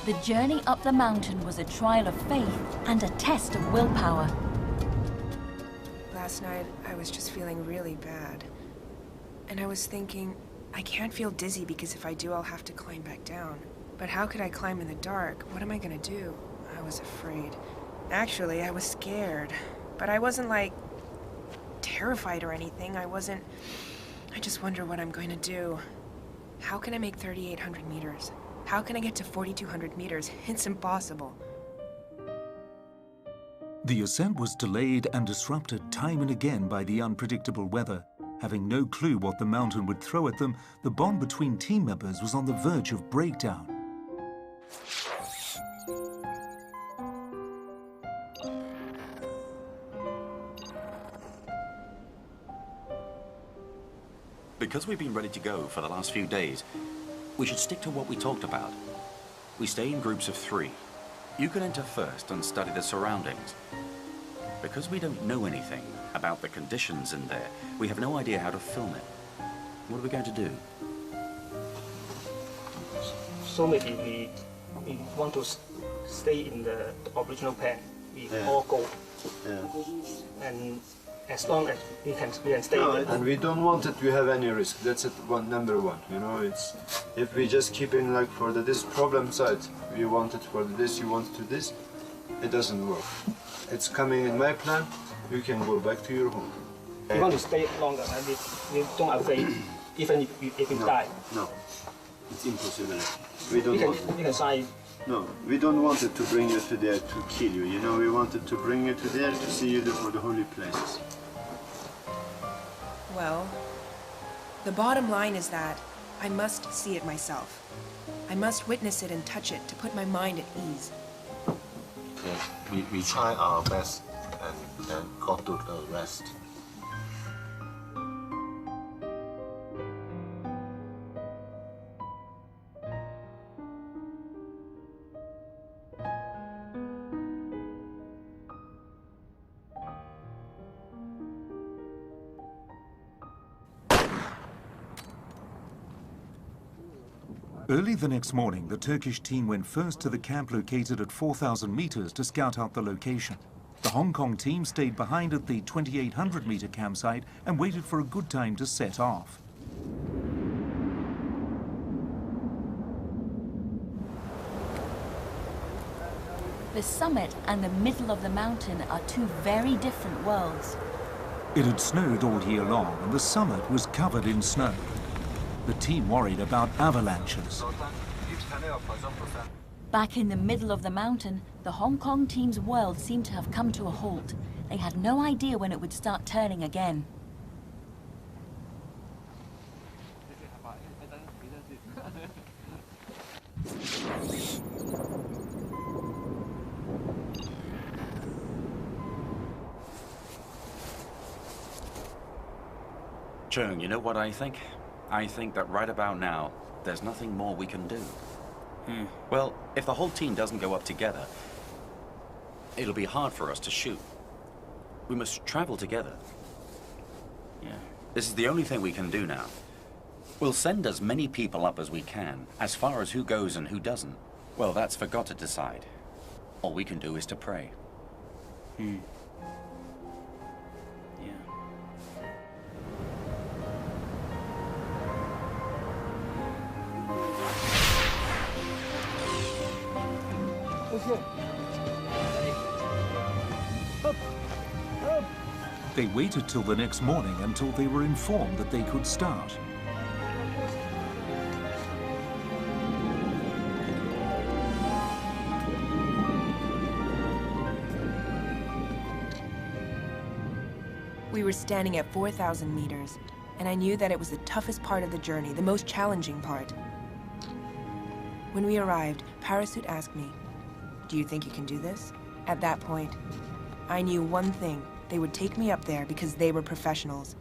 The journey up the mountain was a trial of faith and a test of willpower. Last night, I was just feeling really bad. And I was thinking, I can't feel dizzy because if I do, I'll have to climb back down. But how could I climb in the dark? What am I gonna do? I was afraid. Actually, I was scared. But I wasn't, like, terrified or anything. I just wonder what I'm going to do. How can I make 3,800 meters? How can I get to 4,200 meters? It's impossible. The ascent was delayed and disrupted time and again by the unpredictable weather. Having no clue what the mountain would throw at them, the bond between team members was on the verge of breakdown. Because we've been ready to go for the last few days, we should stick to what we talked about. We stay in groups of 3. You can enter first and study the surroundings. Because we don't know anything about the conditions in there, we have no idea how to film it. What are we going to do? So maybe we want to stay in the original plan. We all go. And as long as we can stay. No, and we don't want it to have any risk. That's it. Number one. You know, it's if we just keep in like for this problem side, we want it for this, you want it to this, it doesn't work. It's coming in my plan. You can go back to your home. We want to stay longer, and we don't afraid, even if we die. No, it's impossible. We don't want it. We can sign. No, we don't want it to bring you to there to kill you. You know, we wanted to bring you to there to see you for the holy places. Well, the bottom line is that I must see it myself. I must witness it and touch it to put my mind at ease. Yes, we try our best and got to the rest. Early the next morning, the Turkish team went first to the camp located at 4,000 meters to scout out the location. The Hong Kong team stayed behind at the 2,800-meter campsite and waited for a good time to set off. The summit and the middle of the mountain are 2 very different worlds. It had snowed all year long and the summit was covered in snow. The team worried about avalanches. Back in the middle of the mountain, the Hong Kong team's world seemed to have come to a halt. They had no idea when it would start turning again. Chung, you know what I think? I think that right about now, there's nothing more we can do. Well, if the whole team doesn't go up together, it'll be hard for us to shoot. We must travel together. Yeah. This is the only thing we can do now. We'll send as many people up as we can, as far as who goes and who doesn't. Well, that's for God to decide. All we can do is to pray. They waited till the next morning until they were informed that they could start. We were standing at 4,000 meters, and I knew that it was the toughest part of the journey, the most challenging part. When we arrived, Parasut asked me, "Do you think you can do this?" At that point, I knew one thing. They would take me up there because they were professionals.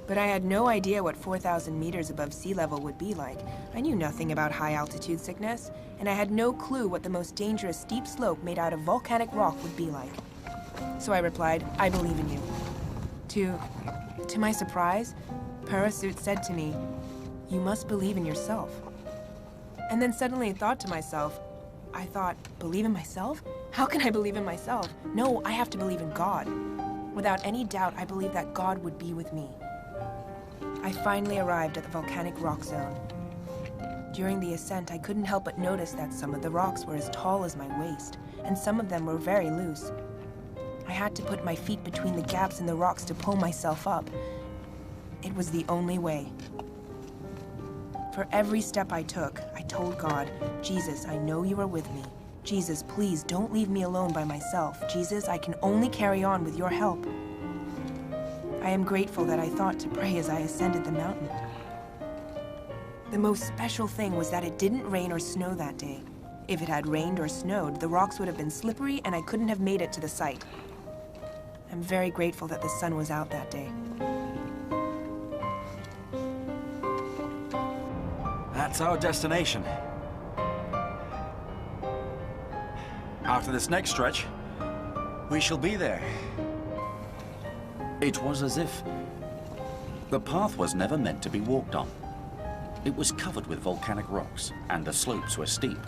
But I had no idea what 4,000 meters above sea level would be like. I knew nothing about high-altitude sickness, and I had no clue what the most dangerous steep slope made out of volcanic rock would be like. So I replied, "I believe in you." To my surprise, Parasut said to me, "You must believe in yourself." And then suddenly I thought to myself, believe in myself? How can I believe in myself? No, I have to believe in God. Without any doubt, I believed that God would be with me. I finally arrived at the volcanic rock zone. During the ascent, I couldn't help but notice that some of the rocks were as tall as my waist, and some of them were very loose. I had to put my feet between the gaps in the rocks to pull myself up. It was the only way. For every step I took, I told God, "Jesus, I know you are with me. Jesus, please don't leave me alone by myself. Jesus, I can only carry on with your help." I am grateful that I thought to pray as I ascended the mountain. The most special thing was that it didn't rain or snow that day. If it had rained or snowed, the rocks would have been slippery and I couldn't have made it to the site. I'm very grateful that the sun was out that day. That's our destination. After this next stretch, we shall be there. It was as if the path was never meant to be walked on. It was covered with volcanic rocks, and the slopes were steep.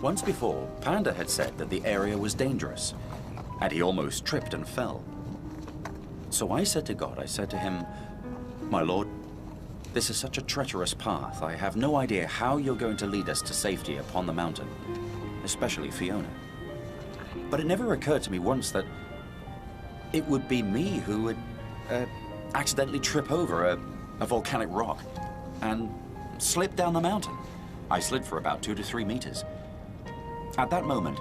Once before, Panda had said that the area was dangerous, and he almost tripped and fell. So I said to God, I said to him, "My Lord, this is such a treacherous path. I have no idea how you're going to lead us to safety upon the mountain, especially Fiona." But it never occurred to me once that it would be me who would accidentally trip over a volcanic rock and slip down the mountain. I slid for about 2 to 3 meters. At that moment,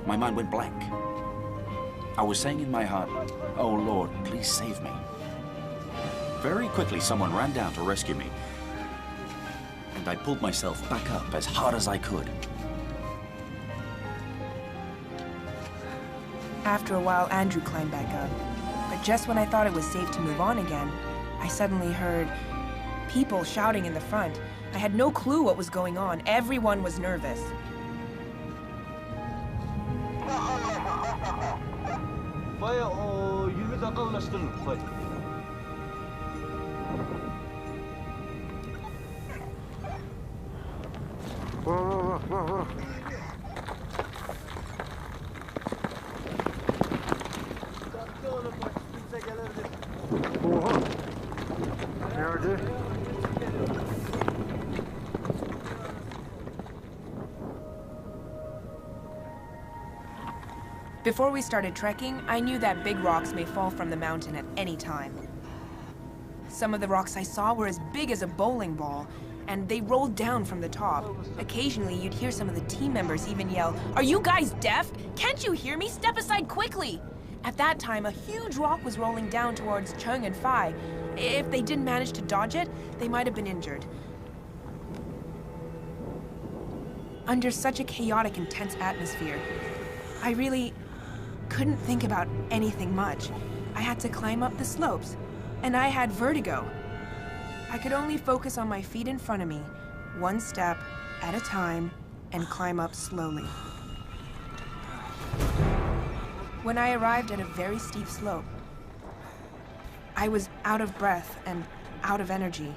my mind went blank. I was saying in my heart, "Oh Lord, please save me." Very quickly, someone ran down to rescue me, and I pulled myself back up as hard as I could. After a while, Andrew climbed back up. But just when I thought it was safe to move on again, I suddenly heard people shouting in the front. I had no clue what was going on. Everyone was nervous. Before we started trekking, I knew that big rocks may fall from the mountain at any time. Some of the rocks I saw were as big as a bowling ball, and they rolled down from the top. Occasionally, you'd hear some of the team members even yell, "Are you guys deaf? Can't you hear me? Step aside quickly!" At that time, a huge rock was rolling down towards Chung and Phi. If they didn't manage to dodge it, they might have been injured. Under such a chaotic, intense atmosphere, I really couldn't think about anything much. I had to climb up the slopes, and I had vertigo. I could only focus on my feet in front of me, one step at a time, and climb up slowly. When I arrived at a very steep slope, I was out of breath and out of energy.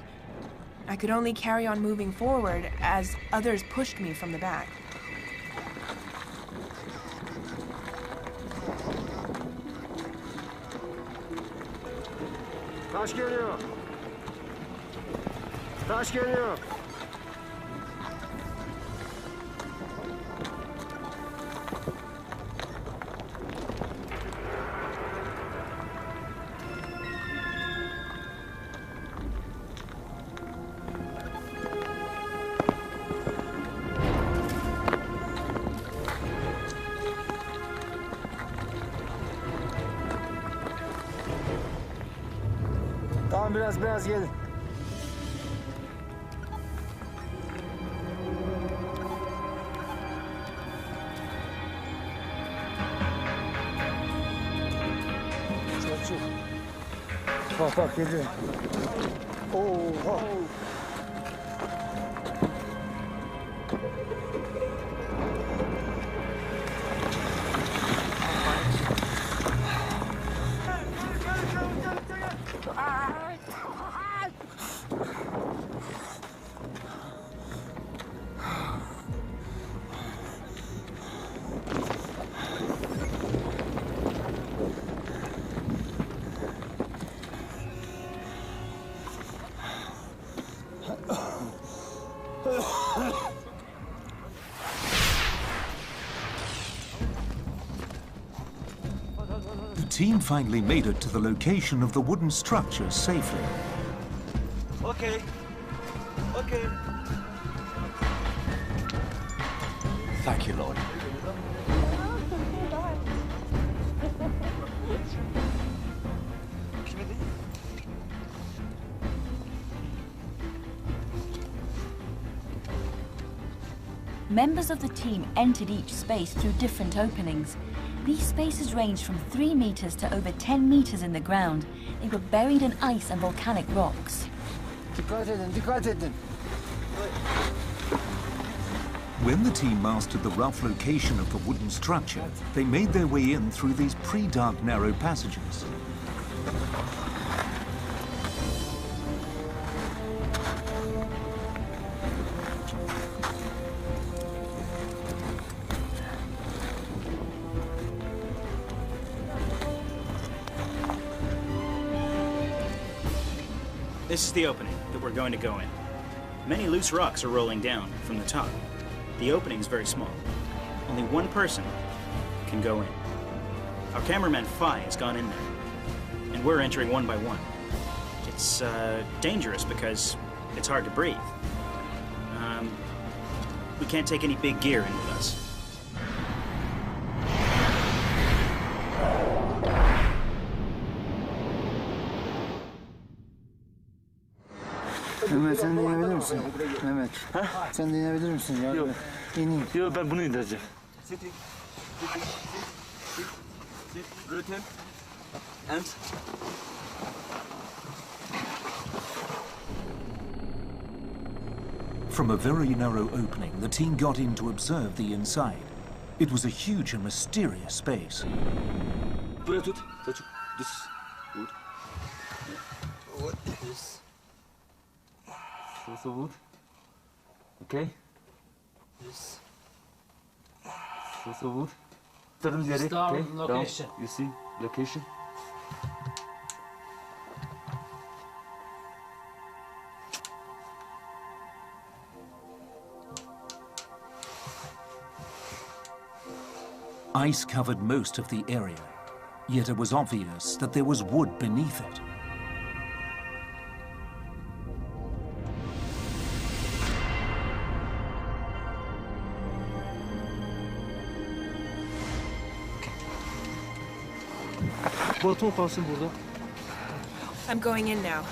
I could only carry on moving forward as others pushed me from the back. Taş geliyor. Taş geliyor. Tamam, biraz gelin. Çok. Bak geliyor. Oha. The team finally made it to the location of the wooden structure safely. Okay. Thank you, Lord. Members of the team entered each space through different openings. These spaces ranged from 3 meters to over 10 meters in the ground. They were buried in ice and volcanic rocks. When the team mastered the rough location of the wooden structure, they made their way in through these pre-dug narrow passages. This is the opening that we're going to go in. Many loose rocks are rolling down from the top. The opening is very small. Only one person can go in. Our cameraman Fi has gone in there, and we're entering one by one. It's dangerous because it's hard to breathe. We can't take any big gear in with us. Ahmet sen dinleyebilir misin? Ahmet. Sen dinleyebilir misin ya? Yok. İneyim. Yok ben bunu indireceğim. Sit. Rotate. And. From a very narrow opening, the team got in to observe the inside. It was a huge and mysterious space. Buraya tut. This. Good. What is? Also wood. Okay. This. Also wood. Tadımız yeri. Okay. Location. Down. You see location. Ice covered most of the area, yet it was obvious that there was wood beneath it. Balton kalsın burada. I'm going in now.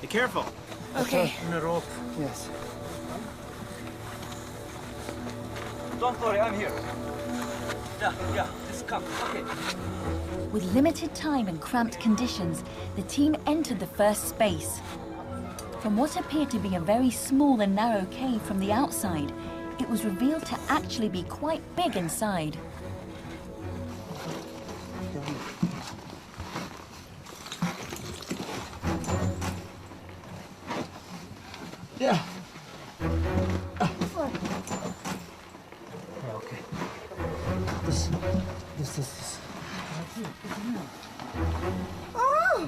Be careful. Okay. In the rope. Yes. Don't worry, I'm here. Yeah, just come. Okay. With limited time and cramped conditions, the team entered the first space. From what appeared to be a very small and narrow cave from the outside, it was revealed to actually be quite big inside. Yeah. Okay. This.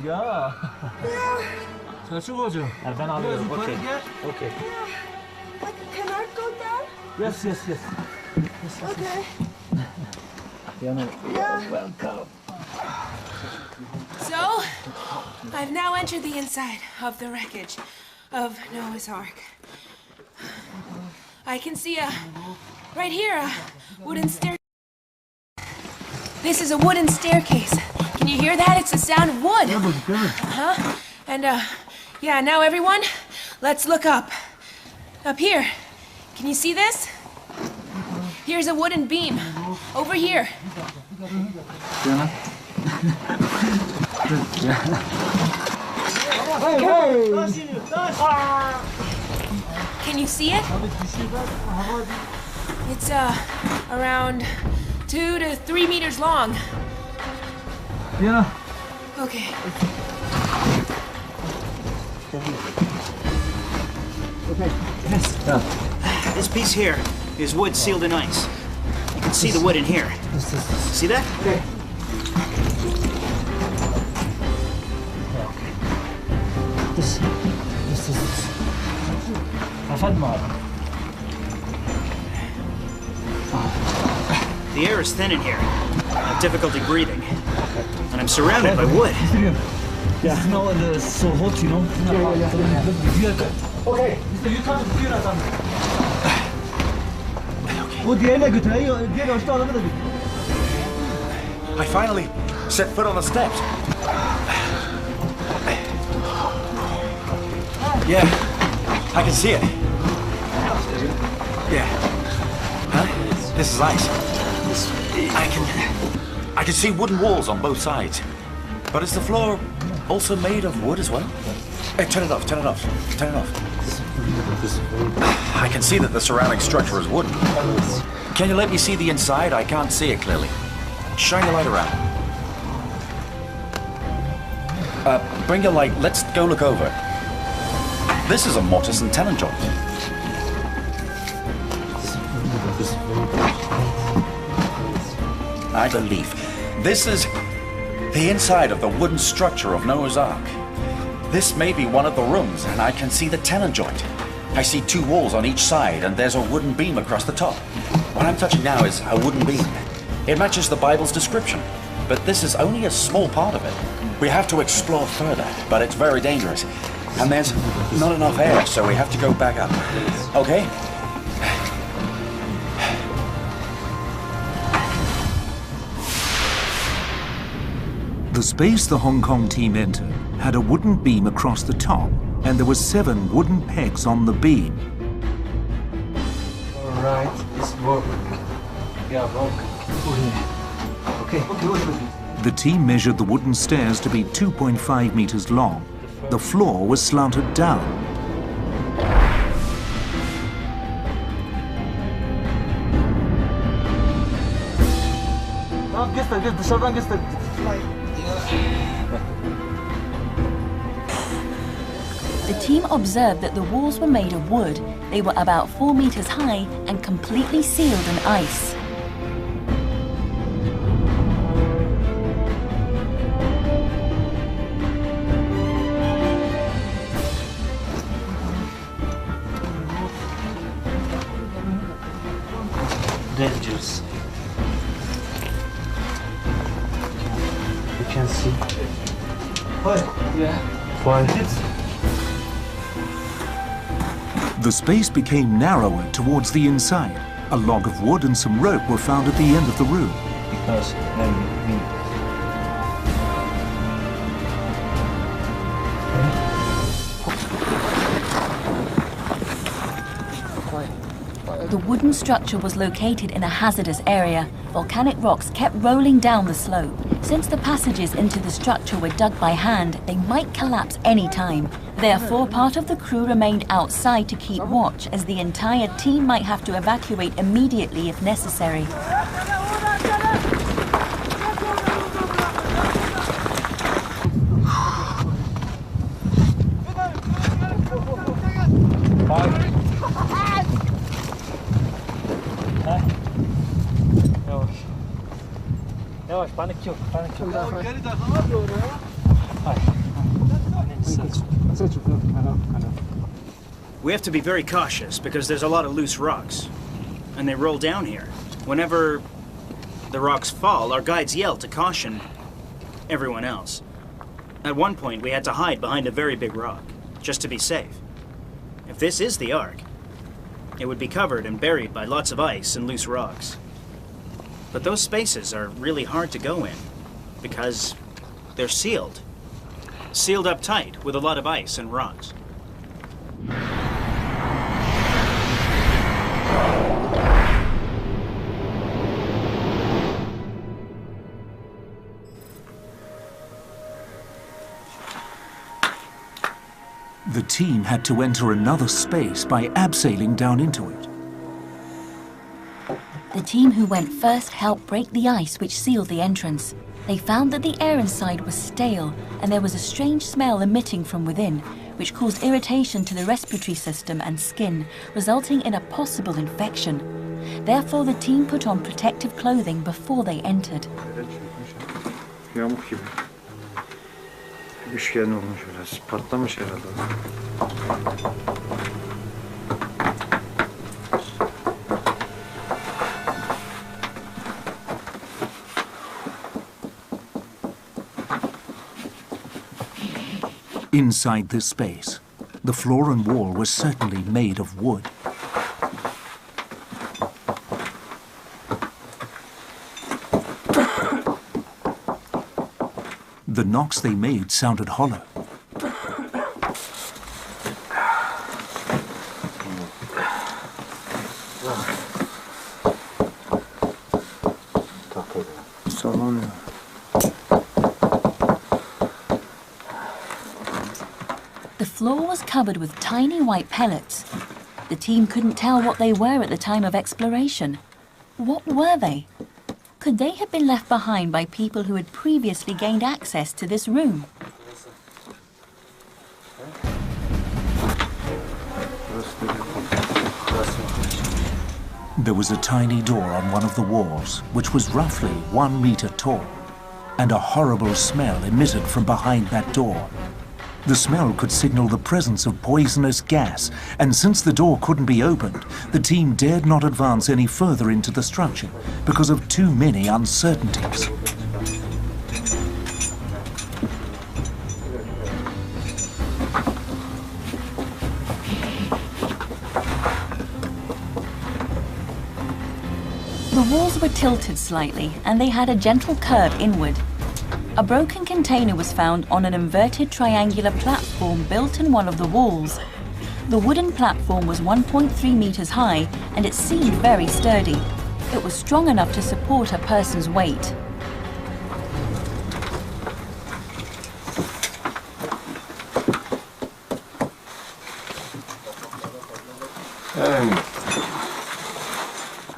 Yeah. Selçuk hocam. Ben alıyorum. Okay. Okay. Can I go down? Yes. Okay. Welcome. So, I've now entered the inside of the wreckage of Noah's Ark. I can see right here, a wooden staircase. This is a wooden staircase. Can you hear that? It's the sound of wood. Uh-huh. And, yeah, now everyone, let's look up. Up here. Can you see this? Here's a wooden beam. Over here. Can you see it? It's around 2 to 3 meters long. Yeah. Okay. Okay. Yes. This piece here is wood sealed in ice. You can see the wood in here. See that? Okay. This. The air is thin in here. I have difficulty breathing. And I'm surrounded by wood. Yeah. It's not so hot, you know. Yeah. Okay. You come here, Adam. I finally set foot on the steps. Yeah, I can see it. Yeah. Huh? This is ice. I can see wooden walls on both sides. But is the floor also made of wood as well? Hey, turn it off, turn it off, turn it off. I can see that the surrounding structure is wooden. Can you let me see the inside? I can't see it clearly. Shine your light around. Bring your light. Let's go look over. This is a mortise and tenon joint. I believe this is the inside of the wooden structure of Noah's Ark. This may be one of the rooms, and I can see the tenon joint. I see two walls on each side, and there's a wooden beam across the top. What I'm touching now is a wooden beam. It matches the Bible's description, but this is only a small part of it. We have to explore further, but it's very dangerous. And there's not enough air, so we have to go back up. Okay? The space the Hong Kong team entered had a wooden beam across the top, and there were 7 wooden pegs on the beam. All right, it's work. Yeah, work. Okay. The team measured the wooden stairs to be 2.5 meters long. The floor was slanted down. The team observed that the walls were made of wood. They were about 4 meters high and completely sealed in ice. Dangerous. You can see. Why? Yeah. Why? The space became narrower towards the inside. A log of wood and some rope were found at the end of the room. Because when we The wooden structure was located in a hazardous area. Volcanic rocks kept rolling down the slope. Since the passages into the structure were dug by hand, they might collapse any time. Therefore, part of the crew remained outside to keep watch, as the entire team might have to evacuate immediately if necessary. We have to be very cautious because there's a lot of loose rocks, and they roll down here. Whenever the rocks fall, our guides yell to caution everyone else. At one point, we had to hide behind a very big rock, just to be safe. If this is the Ark, it would be covered and buried by lots of ice and loose rocks. But those spaces are really hard to go in because they're sealed. Sealed up tight with a lot of ice and rocks. The team had to enter another space by abseiling down into it. The team who went first helped break the ice which sealed the entrance. They found that the air inside was stale and there was a strange smell emitting from within, which caused irritation to the respiratory system and skin, resulting in a possible infection. Therefore, the team put on protective clothing before they entered. Yamuk gibi. Üçgen olmuş biraz. Patlamış herhalde. Inside this space, the floor and wall were certainly made of wood. The knocks they made sounded hollow. Sallanıyor. The floor was covered with tiny white pellets. The team couldn't tell what they were at the time of exploration. What were they? Could they have been left behind by people who had previously gained access to this room? There was a tiny door on one of the walls, which was roughly 1 meter tall, and a horrible smell emitted from behind that door. The smell could signal the presence of poisonous gas, and since the door couldn't be opened, the team dared not advance any further into the structure because of too many uncertainties. The walls were tilted slightly, and they had a gentle curve inward. A broken container was found on an inverted triangular platform built in one of the walls. The wooden platform was 1.3 meters high, and it seemed very sturdy. It was strong enough to support a person's weight.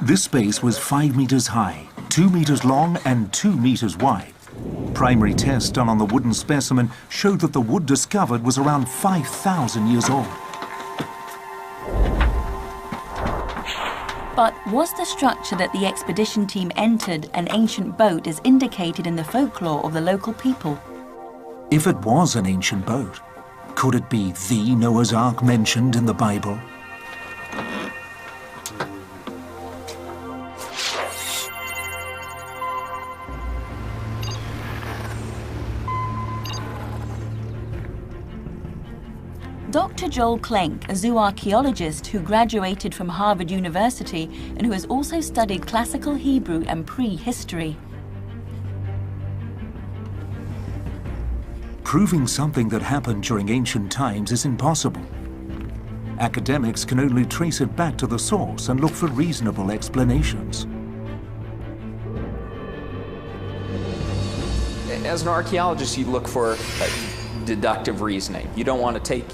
This space was 5 meters high, 2 meters long, and 2 meters wide. Primary tests done on the wooden specimen showed that the wood discovered was around 5,000 years old. But was the structure that the expedition team entered an ancient boat as indicated in the folklore of the local people? If it was an ancient boat, could it be the Noah's Ark mentioned in the Bible? Dr. Joel Klenk, a zooarchaeologist who graduated from Harvard University and who has also studied classical Hebrew and prehistory. Proving something that happened during ancient times is impossible. Academics can only trace it back to the source and look for reasonable explanations. As an archaeologist, you look for deductive reasoning. You don't want to take,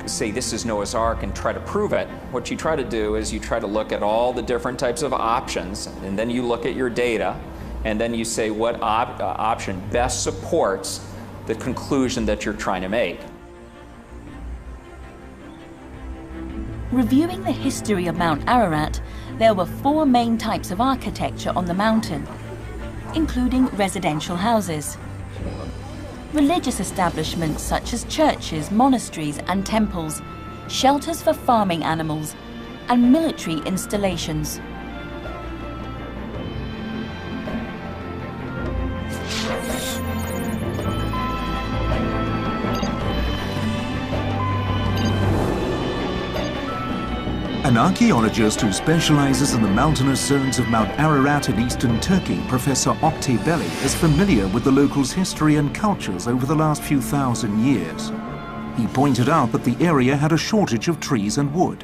say this is Noah's Ark and try to prove it. What you try to do is you try to look at all the different types of options, and then you look at your data, and then you say what option best supports the conclusion that you're trying to make. Reviewing the history of Mount Ararat, there were 4 main types of architecture on the mountain, including residential houses, religious establishments such as churches, monasteries and temples, shelters for farming animals, and military installations. An archaeologist who specializes in the mountainous zones of Mount Ararat in eastern Turkey, Professor Oktay Belli, is familiar with the locals' history and cultures over the last few thousand years. He pointed out that the area had a shortage of trees and wood.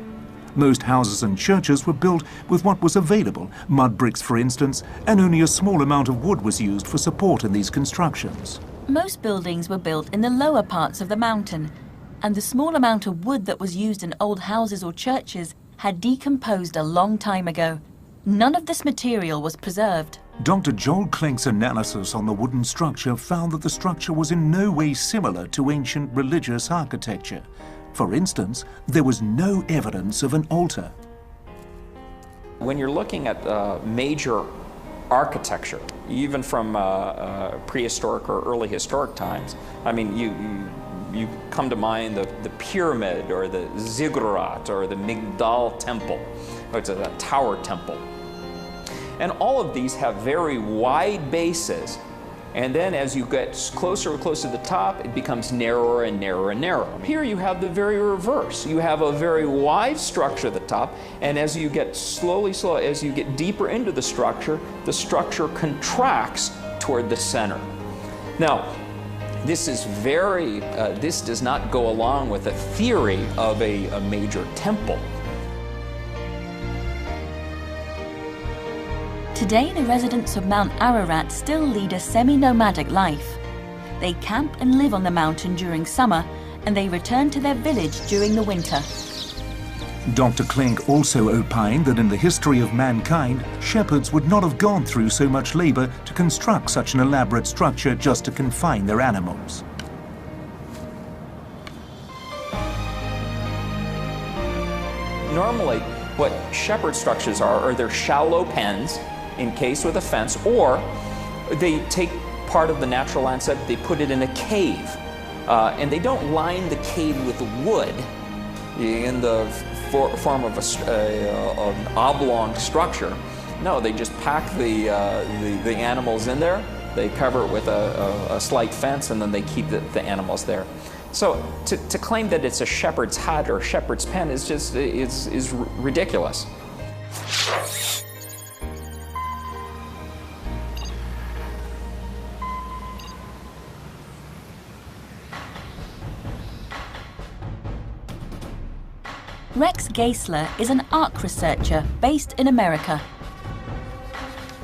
Most houses and churches were built with what was available, mud bricks for instance, and only a small amount of wood was used for support in these constructions. Most buildings were built in the lower parts of the mountain, and the small amount of wood that was used in old houses or churches had decomposed a long time ago. None of this material was preserved. Dr. Joel Klenk's analysis on the wooden structure found that the structure was in no way similar to ancient religious architecture. For instance, there was no evidence of an altar. When you're looking at major architecture, even from prehistoric or early historic times, I mean, you come to mind the pyramid or the ziggurat or the Migdal temple, which is a tower temple. And all of these have very wide bases, and then as you get closer and closer to the top, it becomes narrower and narrower and narrower. Here you have the very reverse. You have a very wide structure at the top, and as you get as you get deeper into the structure contracts toward the center. Now, this is this does not go along with a theory of a major temple. Today, the residents of Mount Ararat still lead a semi-nomadic life. They camp and live on the mountain during summer, and they return to their village during the winter. Dr. Klink also opined that in the history of mankind, shepherds would not have gone through so much labor to construct such an elaborate structure just to confine their animals. Normally, what shepherd structures are they're shallow pens encased with a fence, or they take part of the natural landscape, they put it in a cave. And they don't line the cave with wood in the form of an oblong structure. No, they just pack the animals in there, they cover it with a slight fence, and then they keep the animals there. So to claim that it's a shepherd's hut or shepherd's pen is just is ridiculous. Rex Geisler is an ark researcher based in America.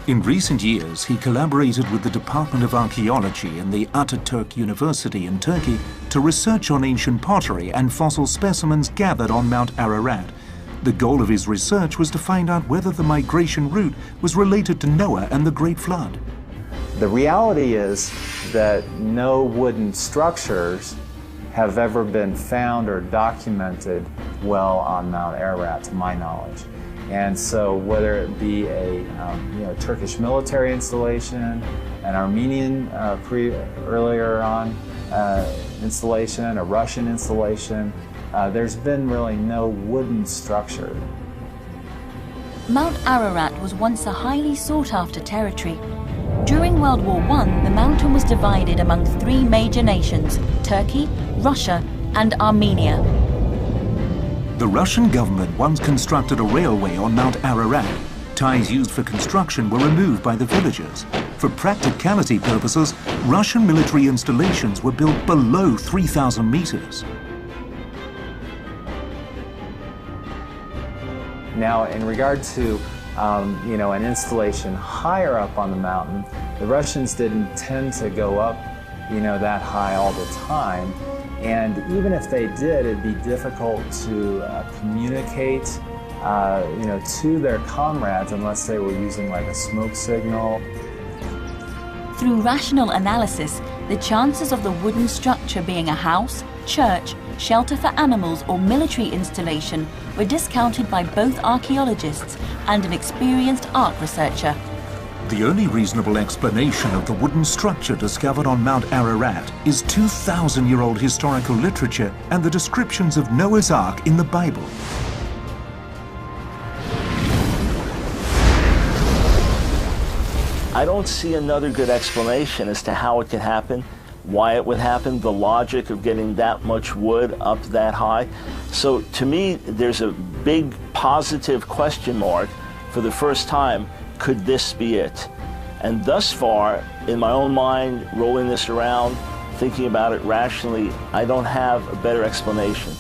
In recent years, he collaborated with the Department of Archaeology and the Ataturk University in Turkey to research on ancient pottery and fossil specimens gathered on Mount Ararat. The goal of his research was to find out whether the migration route was related to Noah and the Great Flood. The reality is that no wooden structures have ever been found or documented well on Mount Ararat, to my knowledge. And so whether it be a Turkish military installation, an Armenian earlier on installation, a Russian installation, there's been really no wooden structure. Mount Ararat was once a highly sought-after territory. During World War I, the mountain was divided among three major nations: Turkey, Russia, and Armenia. The Russian government once constructed a railway on Mount Ararat. Ties used for construction were removed by the villagers. For practicality purposes, Russian military installations were built below 3,000 meters. Now, in regard to an installation higher up on the mountain, the Russians didn't tend to go up, that high all the time. And even if they did, it'd be difficult to communicate, to their comrades unless they were using like a smoke signal. Through rational analysis, the chances of the wooden structure being a house, church, shelter for animals, or military installation were discounted by both archaeologists and an experienced ark researcher. The only reasonable explanation of the wooden structure discovered on Mount Ararat is 2,000-year-old historical literature and the descriptions of Noah's Ark in the Bible. I don't see another good explanation as to how it could happen, why it would happen, the logic of getting that much wood up that high. So to me, there's a big positive question mark for the first time. Could this be it? And thus far, in my own mind, rolling this around, thinking about it rationally, I don't have a better explanation.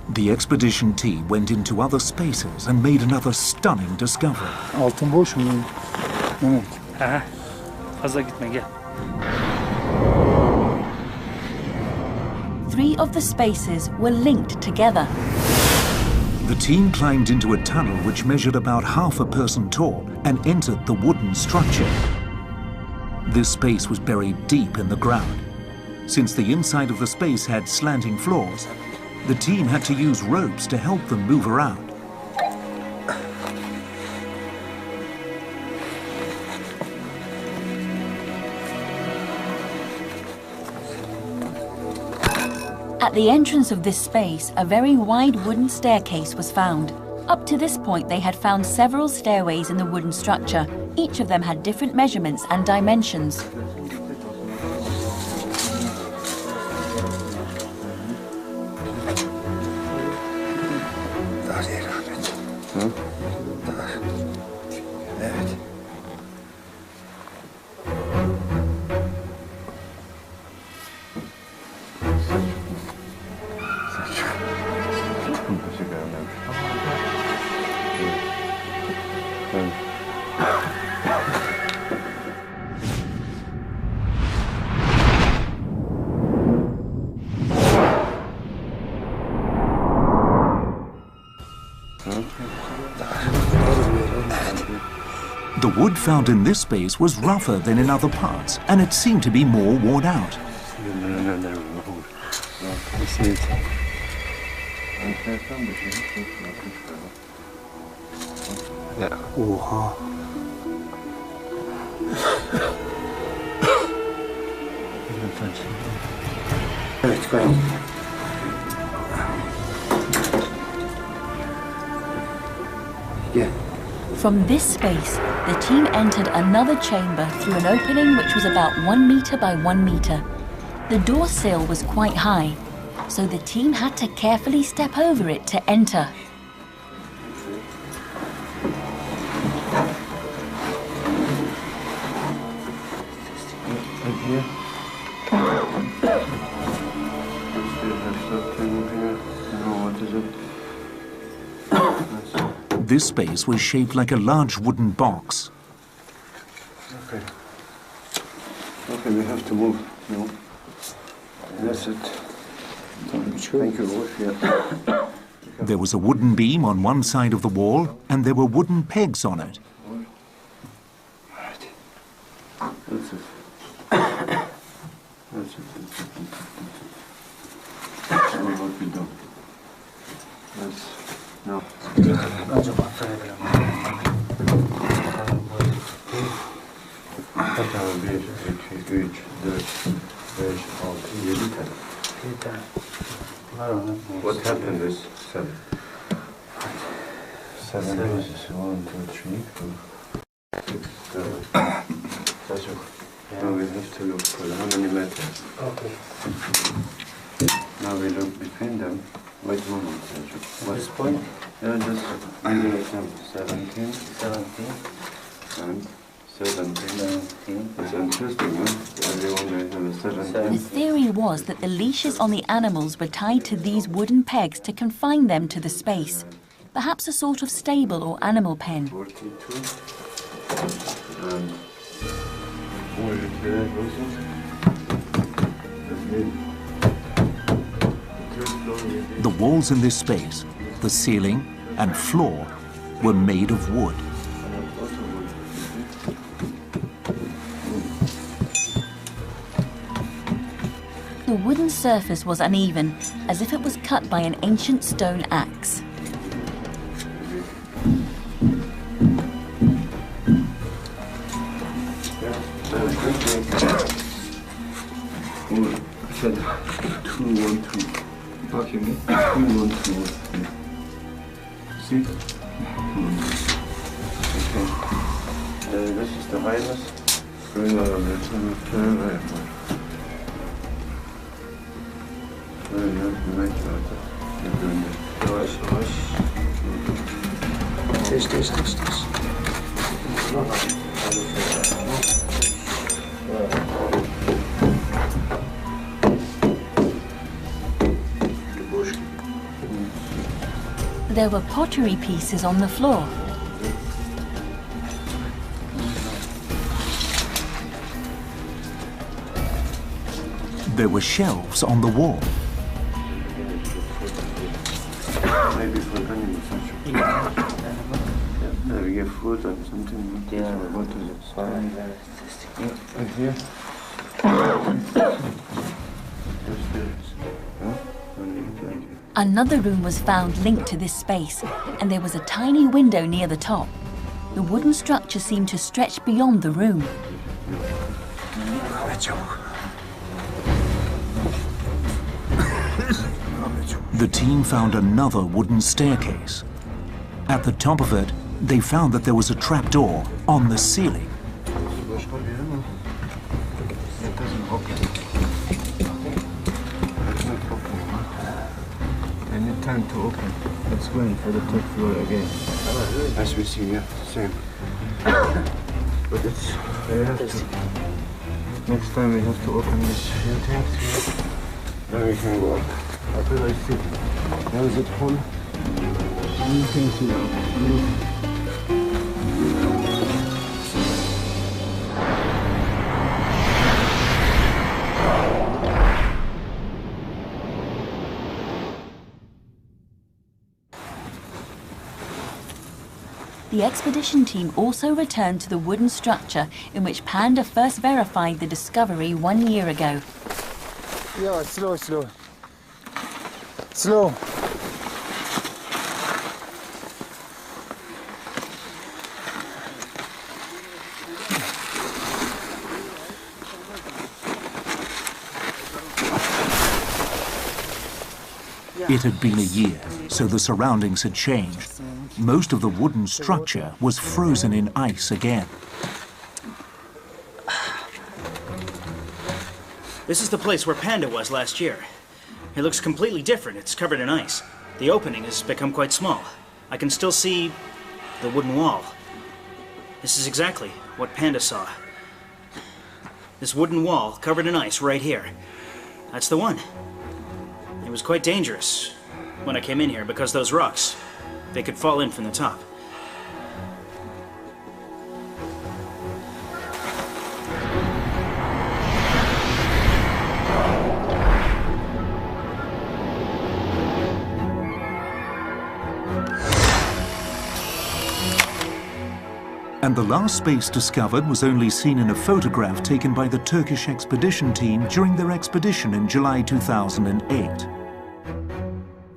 The expedition team went into other spaces and made another stunning discovery. Altın boş mu? Evet. Aha. Fazla gitme, gel. 3 of the spaces were linked together. The team climbed into a tunnel which measured about half a person tall and entered the wooden structure. This space was buried deep in the ground. Since the inside of the space had slanting floors, the team had to use ropes to help them move around. At the entrance of this space, a very wide wooden staircase was found. Up to this point, they had found several stairways in the wooden structure. Each of them had different measurements and dimensions. The wood found in this space was rougher than in other parts, and it seemed to be more worn out. From this space, the team entered another chamber through an opening which was about 1 meter by 1 meter. The door sill was quite high, so the team had to carefully step over it to enter. This space was shaped like a large wooden box. Okay. Okay, we have to move. No. That's it. Thank you, Lord. Yeah. There was a wooden beam on one side of the wall, and there were wooden pegs on it. That's it. That's it. That's what we do. That's no. What happened is 7. 7 pieces. 1, 2, 3, 4, 6, 7. Now we have to look for how many meters. Okay. Now we look between them. Wait a moment, Sergio. This point? Yeah, just give an example. 17. 17. And 17. It's interesting, huh? Everyone may have a 17. The theory was that the leashes on the animals were tied to these wooden pegs to confine them to the space. Perhaps a sort of stable or animal pen. 42. And the walls in this space, the ceiling and floor, were made of wood. The wooden surface was uneven, as if it was cut by an ancient stone axe. Said 2, 1, 2. Backing it. 2, 1, 2. See? Okay. This is the highness. Bring out of it. This. There were pottery pieces on the floor. There were shelves on the wall. Maybe for animals. Yeah, we get food and something. Yeah, what is it? And here. Another room was found linked to this space, and there was a tiny window near the top. The wooden structure seemed to stretch beyond the room. The team found another wooden staircase. At the top of it, they found that there was a trapdoor on the ceiling. Time to open. Let's go in for the third floor again. As we see here, same. But it's we have to. Next time we have to open these few things here. Then we can go up. After I see. Now is it full? You can see now. The expedition team also returned to the wooden structure in which Panda first verified the discovery 1 year ago. Yeah, slow, slow. Slow. It had been a year, so the surroundings had changed. Most of the wooden structure was frozen in ice again. This is the place where Panda was last year. It looks completely different. It's covered in ice. The opening has become quite small. I can still see the wooden wall. This is exactly what Panda saw. This wooden wall covered in ice right here. That's the one. It was quite dangerous when I came in here because those rocks, they could fall in from the top. And the last space discovered was only seen in a photograph taken by the Turkish expedition team during their expedition in July 2008.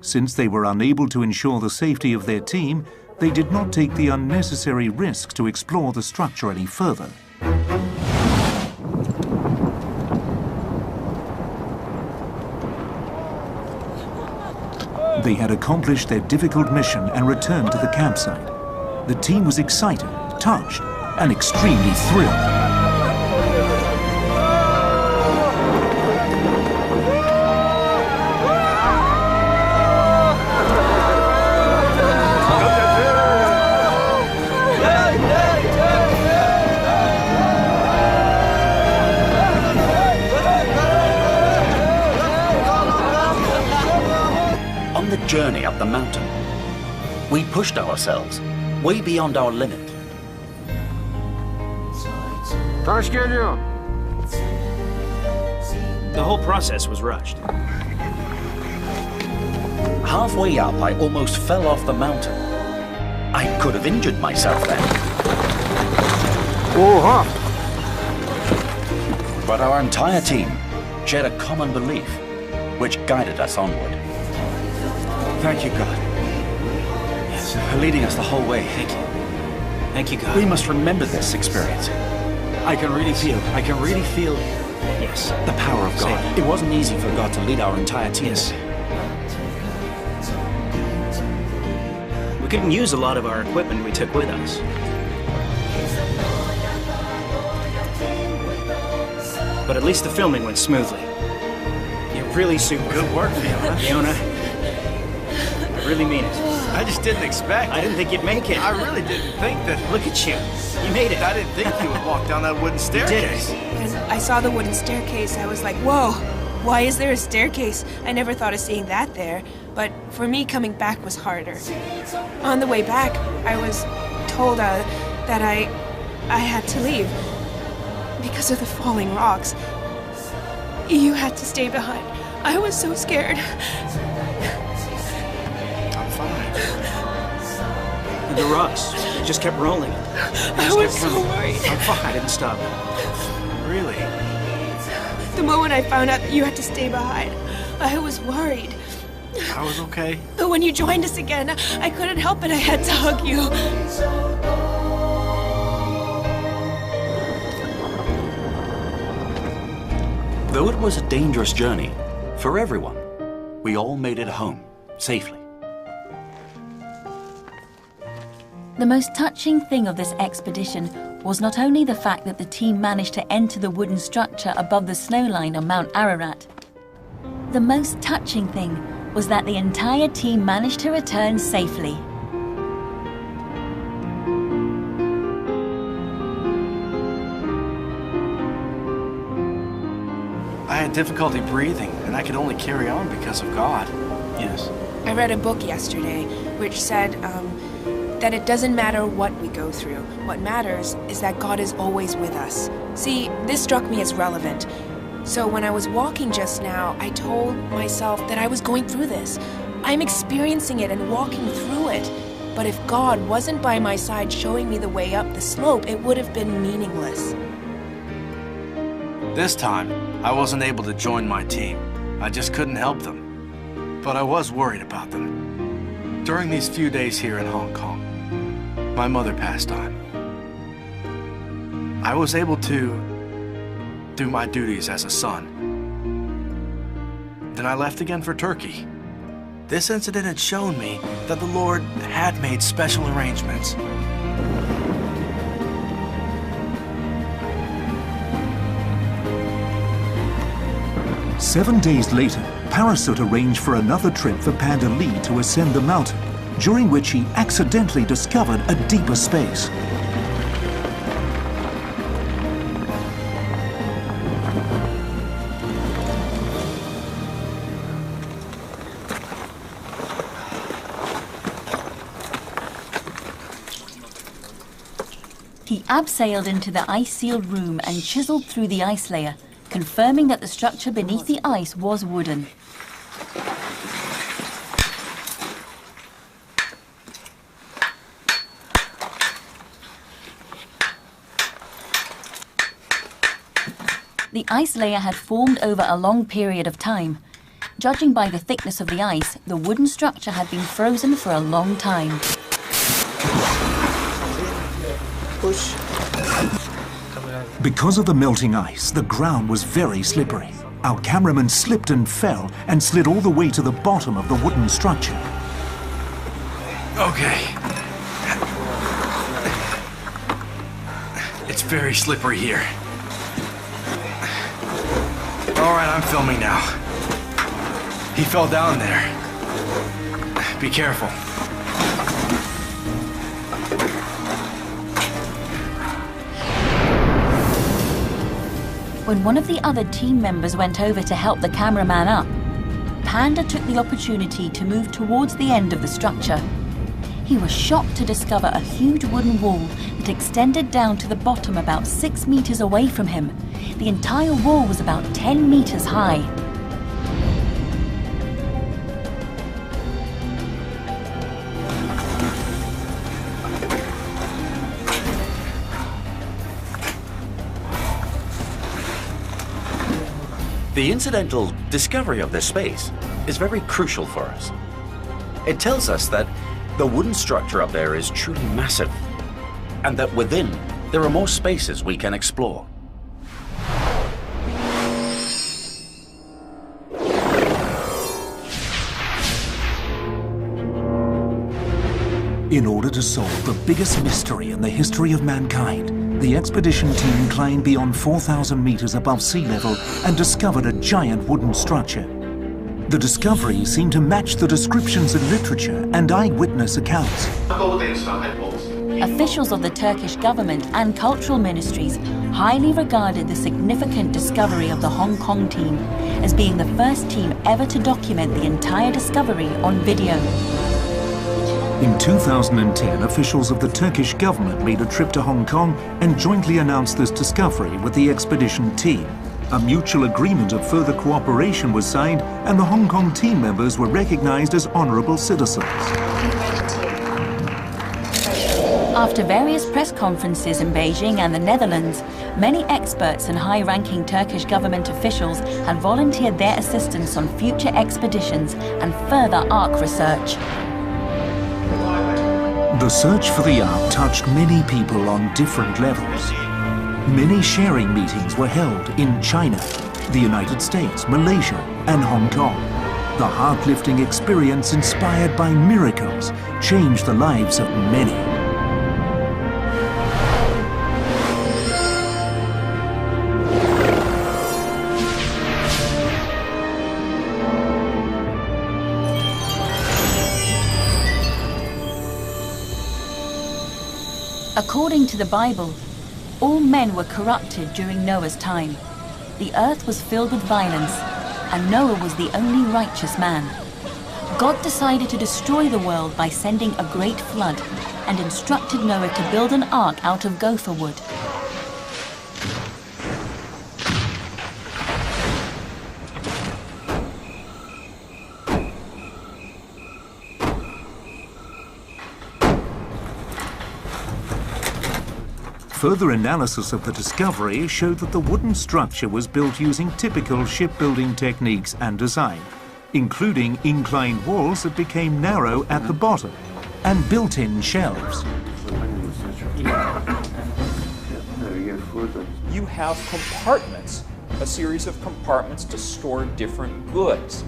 Since they were unable to ensure the safety of their team, they did not take the unnecessary risk to explore the structure any further. They had accomplished their difficult mission and returned to the campsite. The team was excited, touched, and extremely thrilled. On the journey up the mountain, we pushed ourselves way beyond our limit. The whole process was rushed. Halfway up, I almost fell off the mountain. I could have injured myself then. But our entire team shared a common belief, which guided us onward. Thank you, God. Yes, for leading us the whole way. Thank you. Thank you, God. We must remember this experience. I can really feel yes, the power of God. It wasn't easy for God to lead our entire team. Yes. We couldn't use a lot of our equipment we took with us. But at least the filming went smoothly. You're really super. Good work, Fiona. Fiona, I really mean it. I just didn't expect. I didn't think you'd make it. I really didn't think that. Look at you. You made it. I didn't think you would walk down that wooden staircase. When I saw the wooden staircase, I was like, whoa, why is there a staircase? I never thought of seeing that there. But for me, coming back was harder. On the way back, I was told that I had to leave because of the falling rocks. You had to stay behind. I was so scared. I'm fine. And the rocks just kept rolling. I was so worried. I'm fine. I didn't stop. Really? The moment I found out that you had to stay behind, I was worried. I was okay. But when you joined us again, I couldn't help it. I had to hug you. Though it was a dangerous journey, for everyone, we all made it home safely. The most touching thing of this expedition was not only the fact that the team managed to enter the wooden structure above the snowline on Mount Ararat. The most touching thing was that the entire team managed to return safely. I had difficulty breathing, and I could only carry on because of God. Yes. I read a book yesterday which said that it doesn't matter what we go through. What matters is that God is always with us. See, this struck me as relevant. So when I was walking just now, I told myself that I was going through this. I'm experiencing it and walking through it. But if God wasn't by my side showing me the way up the slope, it would have been meaningless. This time, I wasn't able to join my team. I just couldn't help them. But I was worried about them. During these few days here in Hong Kong, my mother passed on. I was able to do my duties as a son. Then I left again for Turkey. This incident had shown me that the Lord had made special arrangements. Seven days later, Parasut arranged for another trip for Panda Lee to ascend the mountain, during which he accidentally discovered a deeper space. He abseiled into the ice-sealed room and chiseled through the ice layer, confirming that the structure beneath the ice was wooden. The ice layer had formed over a long period of time. Judging by the thickness of the ice, the wooden structure had been frozen for a long time. Push. Because of the melting ice, the ground was very slippery. Our cameraman slipped and fell and slid all the way to the bottom of the wooden structure. Okay. It's very slippery here. All right, I'm filming now. He fell down there. Be careful. When one of the other team members went over to help the cameraman up, Panda took the opportunity to move towards the end of the structure. He was shocked to discover a huge wooden wall that extended down to the bottom about 6 meters away from him. The entire wall was about 10 meters high. The incidental discovery of this space is very crucial for us. It tells us that the wooden structure up there is truly massive, and that within there are more spaces we can explore. In order to solve the biggest mystery in the history of mankind, the expedition team climbed beyond 4,000 meters above sea level and discovered a giant wooden structure. The discovery seemed to match the descriptions in literature and eyewitness accounts. Officials of the Turkish government and cultural ministries highly regarded the significant discovery of the Hong Kong team as being the first team ever to document the entire discovery on video. In 2010, officials of the Turkish government made a trip to Hong Kong and jointly announced this discovery with the expedition team. A mutual agreement of further cooperation was signed, and the Hong Kong team members were recognized as honorable citizens. After various press conferences in Beijing and the Netherlands, many experts and high-ranking Turkish government officials had volunteered their assistance on future expeditions and further Ark research. The search for the Ark touched many people on different levels. Many sharing meetings were held in China, the United States, Malaysia, and Hong Kong. The heart-lifting experience, inspired by miracles, changed the lives of many. According to the Bible, all men were corrupted during Noah's time. The earth was filled with violence, and Noah was the only righteous man. God decided to destroy the world by sending a great flood, and instructed Noah to build an ark out of gopher wood. Further analysis of the discovery showed that the wooden structure was built using typical shipbuilding techniques and design, including inclined walls that became narrow at the bottom and built-in shelves. You have compartments, a series of compartments to store different goods.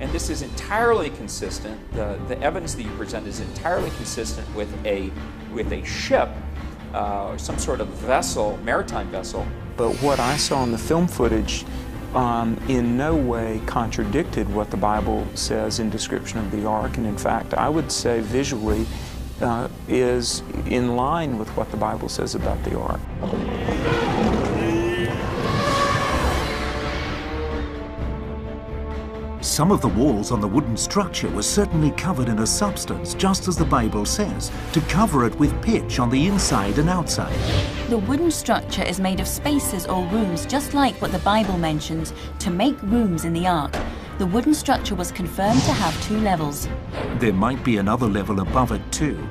And this is entirely consistent, the evidence that you present is entirely consistent with a ship, or some sort of vessel, maritime vessel. But what I saw in the film footage in no way contradicted what the Bible says in description of the ark, and in fact I would say visually is in line with what the Bible says about the ark. Some of the walls on the wooden structure were certainly covered in a substance, just as the Bible says, to cover it with pitch on the inside and outside. The wooden structure is made of spaces or rooms, just like what the Bible mentions, to make rooms in the ark. The wooden structure was confirmed to have 2 levels. There might be another level above it too.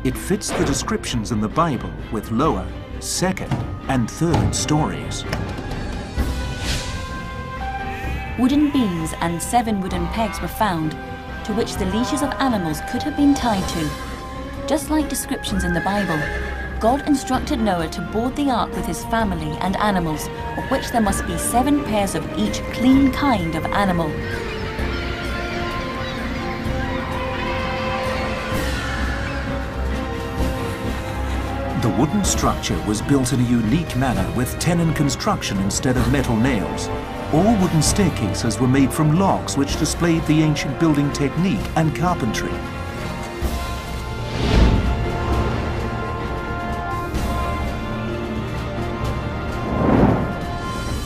It fits the descriptions in the Bible with lower, second, and third stories. Wooden beams and 7 wooden pegs were found, to which the leashes of animals could have been tied to. Just like descriptions in the Bible, God instructed Noah to board the ark with his family and animals, of which there must be 7 pairs of each clean kind of animal. The wooden structure was built in a unique manner with tenon construction instead of metal nails. All wooden staircases were made from logs, which displayed the ancient building technique and carpentry.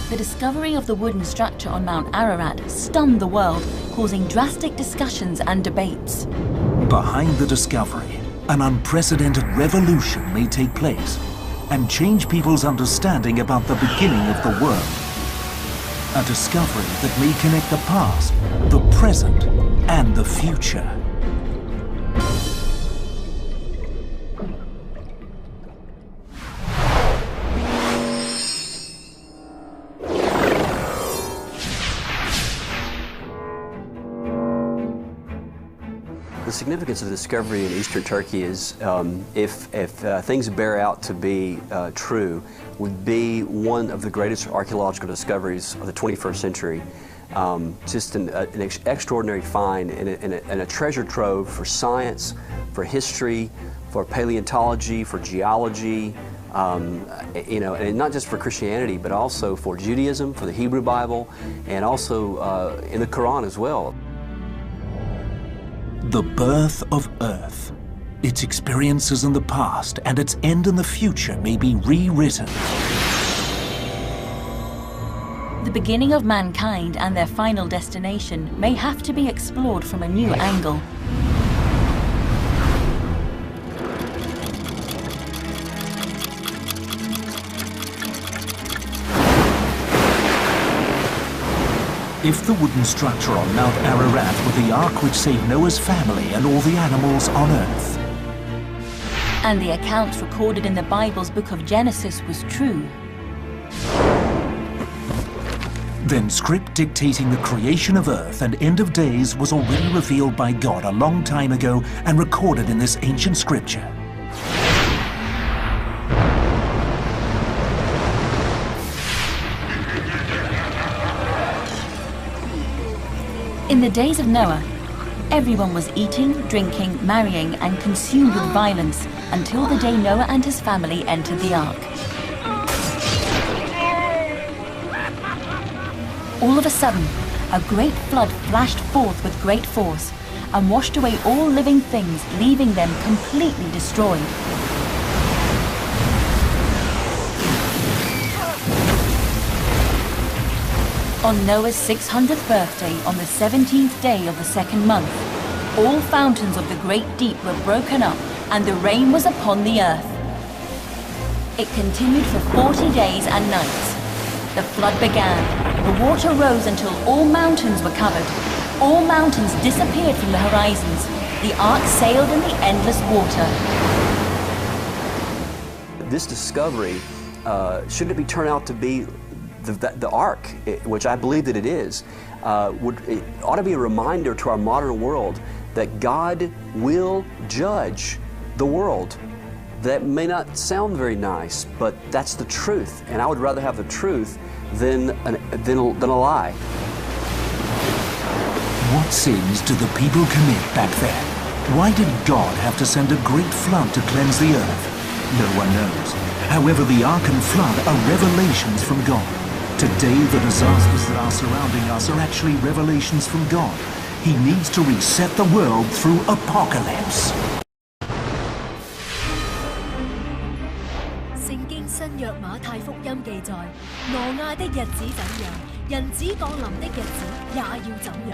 The discovery of the wooden structure on Mount Ararat stunned the world, causing drastic discussions and debates. Behind the discovery, an unprecedented revolution may take place and change people's understanding about the beginning of the world. A discovery that may connect the past, the present, and the future. The significance of the discovery in eastern Turkey is, if things bear out to be true, would be one of the greatest archaeological discoveries of the 21st century. Just an extraordinary find and a treasure trove for science, for history, for paleontology, for geology, you know, and not just for Christianity, but also for Judaism, for the Hebrew Bible, and also in the Quran as well. The birth of Earth, its experiences in the past and its end in the future may be rewritten. The beginning of mankind and their final destination may have to be explored from a new angle. If the wooden structure on Mount Ararat were the ark which saved Noah's family and all the animals on Earth, and the accounts recorded in the Bible's book of Genesis was true, then script dictating the creation of Earth and end of days was already revealed by God a long time ago and recorded in this ancient scripture. In the days of Noah, everyone was eating, drinking, marrying, and consumed with violence until the day Noah and his family entered the ark. All of a sudden, a great flood flashed forth with great force and washed away all living things, leaving them completely destroyed. On Noah's 600th birthday, on the 17th day of the 2nd month, all fountains of the great deep were broken up, and the rain was upon the earth. It continued for 40 days and nights. The flood began. The water rose until all mountains were covered. All mountains disappeared from the horizons. The ark sailed in the endless water. this discovery, should it be turned out to be the Ark, which I believe that it is, it ought to be a reminder to our modern world that God will judge the world. That may not sound very nice, but that's the truth, and I would rather have the truth than a lie. What sins did the people commit back then? Why did God have to send a great flood to cleanse the earth? No one knows. However, the Ark and flood are revelations from God. Today, the disasters that are surrounding us are actually revelations from God. He needs to reset the world through apocalypse. 聖經新約馬太福音記載，挪亞的日子怎樣，人子降臨的日子也要怎樣。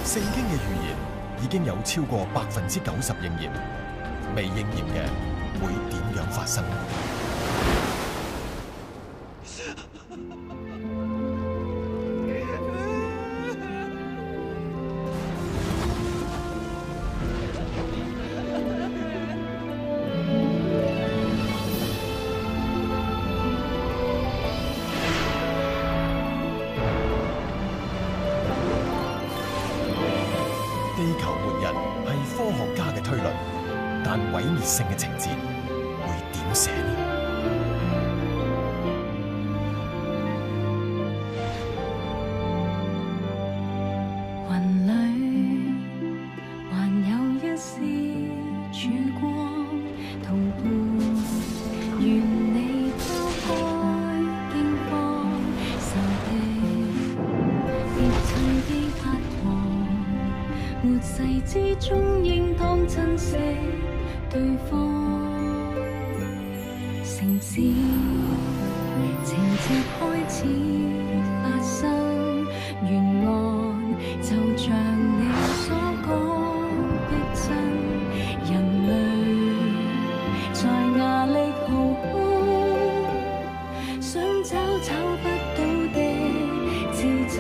聖經嘅預言已經有超過90%應驗，未應驗嘅會點樣發生？毀滅性嘅情節會點寫呢？雲裏還有一絲曙光，同伴願你拋開驚慌，仇敵別趁機發狂，活世之中應當珍惜對方，城市情節開始發生，沿岸就像你所講逼真，人類在壓力浩瀚，想找不到的至親，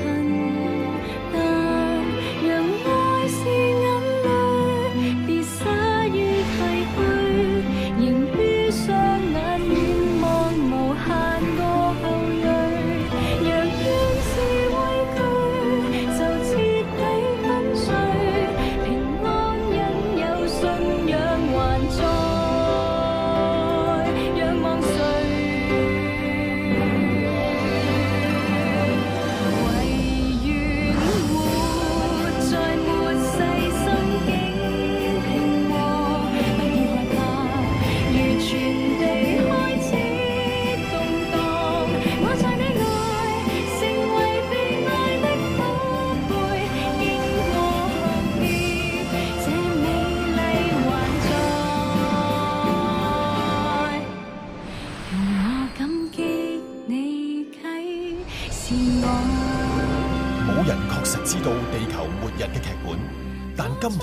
但讓愛是眼淚，別灑於仍於雙眼遠望無限個後裔，若願是畏懼，就徹底粉碎，平安因有信仰還在，仰望誰？唯願活在末世心境平和，不要害怕。全地開始動盪，我在你愛成為被愛的寶貝，經過行列，這美麗還在，容我感激你啟示我。冇人確實知道地球末日嘅劇本，但今日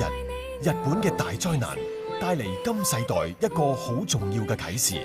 日本嘅大災難帶嚟今世代一個好重要嘅啟示。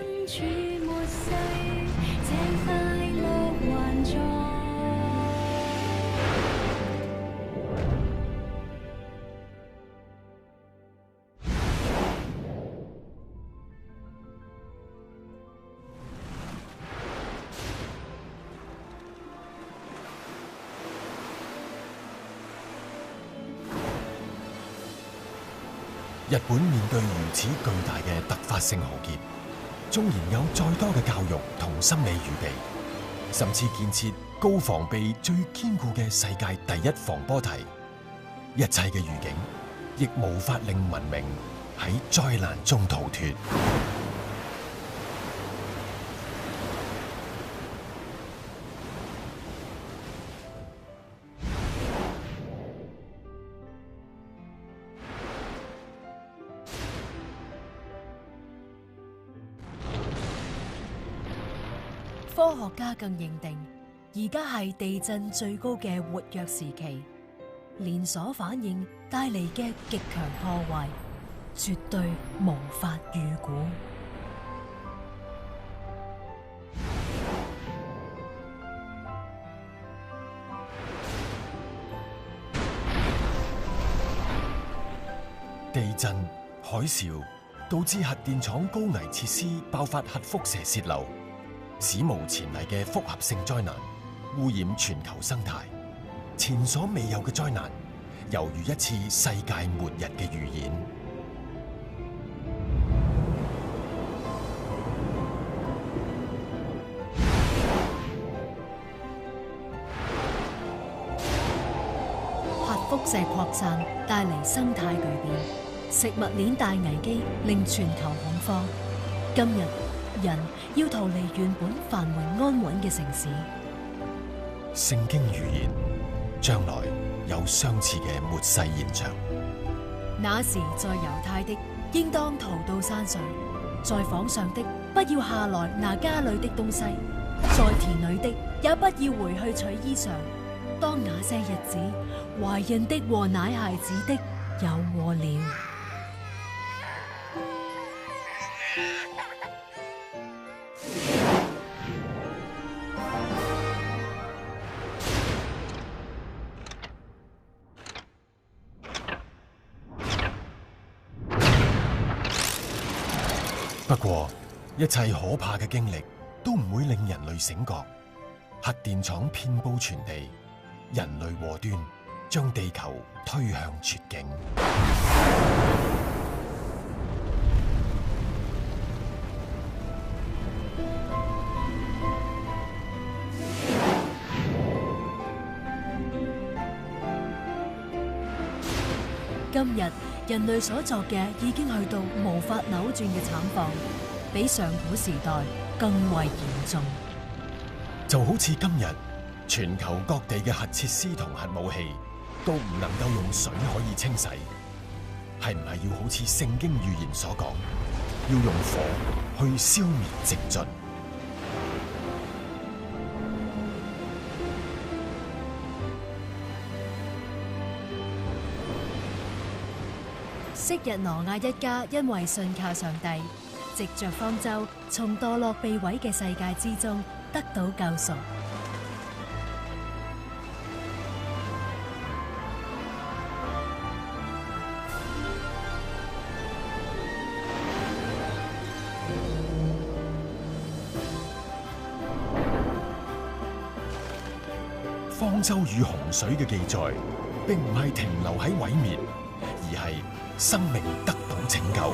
日本面對如此巨大嘅突發性浩劫，縱然有再多嘅教育同心理預備，甚至建設高防備最堅固嘅世界第一防波堤，一切嘅預警亦無法令文明喺災難中逃脫。科學家更認定，而家係地震最高嘅活躍時期，連鎖反應帶嚟嘅極強破壞，絕對無法預估。地震、海嘯導致核電廠高危設施爆發核輻射洩漏，史無前例嘅複合性災難，污染全球生態。前所未有嘅災難，猶如一次世界末日嘅預演。核輻射擴散帶嚟生態巨變，食物鏈大危機令全球恐慌。今日人要逃離原本繁榮安穩嘅城市。聖經預言將來有相似嘅末世現象。那時在猶太的，應當逃到山上；在房上的，不要下來拿家裏的東西；在田裏的，也不要回去取衣裳。當那些日子，懷孕的和奶孩子的有禍了。不過，一切可怕嘅經歷都唔會令人類醒覺。核電廠遍佈全地，人類禍端將地球推向絕境。今日人類所作嘅已經去到無法扭轉嘅慘況，比上古時代更為嚴重。就好似今日，全球各地嘅核設施同核武器都唔能夠用水可以清洗，係唔係要好似聖經預言所講，要用火去消滅淨盡？昔日挪亞一家因為信靠上帝，藉着方舟從墮落被毀嘅世界之中得到救贖。方舟與洪水嘅記載，並唔係停留喺毀滅，而係生命得到拯救。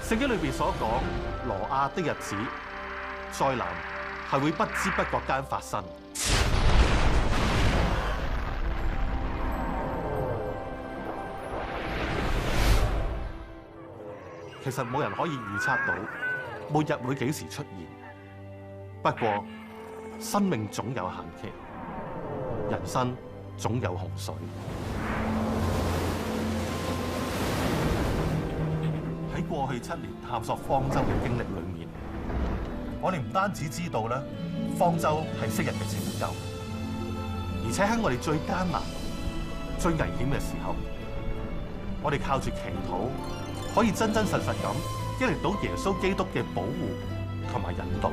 聖經裏邊所講挪亞的日子，災難係會不知不覺間發生。其實冇人可以預測到末日會幾時出現。不過生命總有限期，人生總有洪水。喺過去7年探索方舟嘅經歷裏面，我哋唔單止知道咧，方舟係昔日嘅拯救，而且喺我哋最艱難、最危險嘅時候，我哋靠住祈禱，可以真真實實咁經歷到耶穌基督嘅保護同埋引導。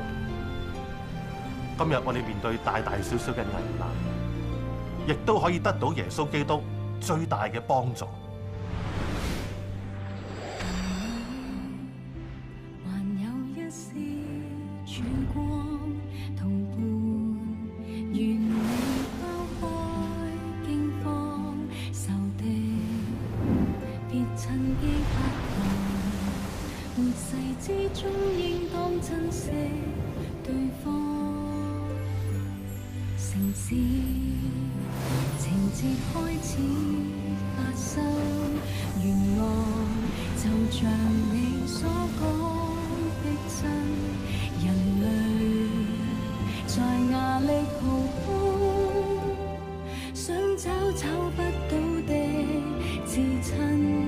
今日我哋面對大大小小嘅危難，亦都可以得到耶穌基督最大嘅幫助。將恨。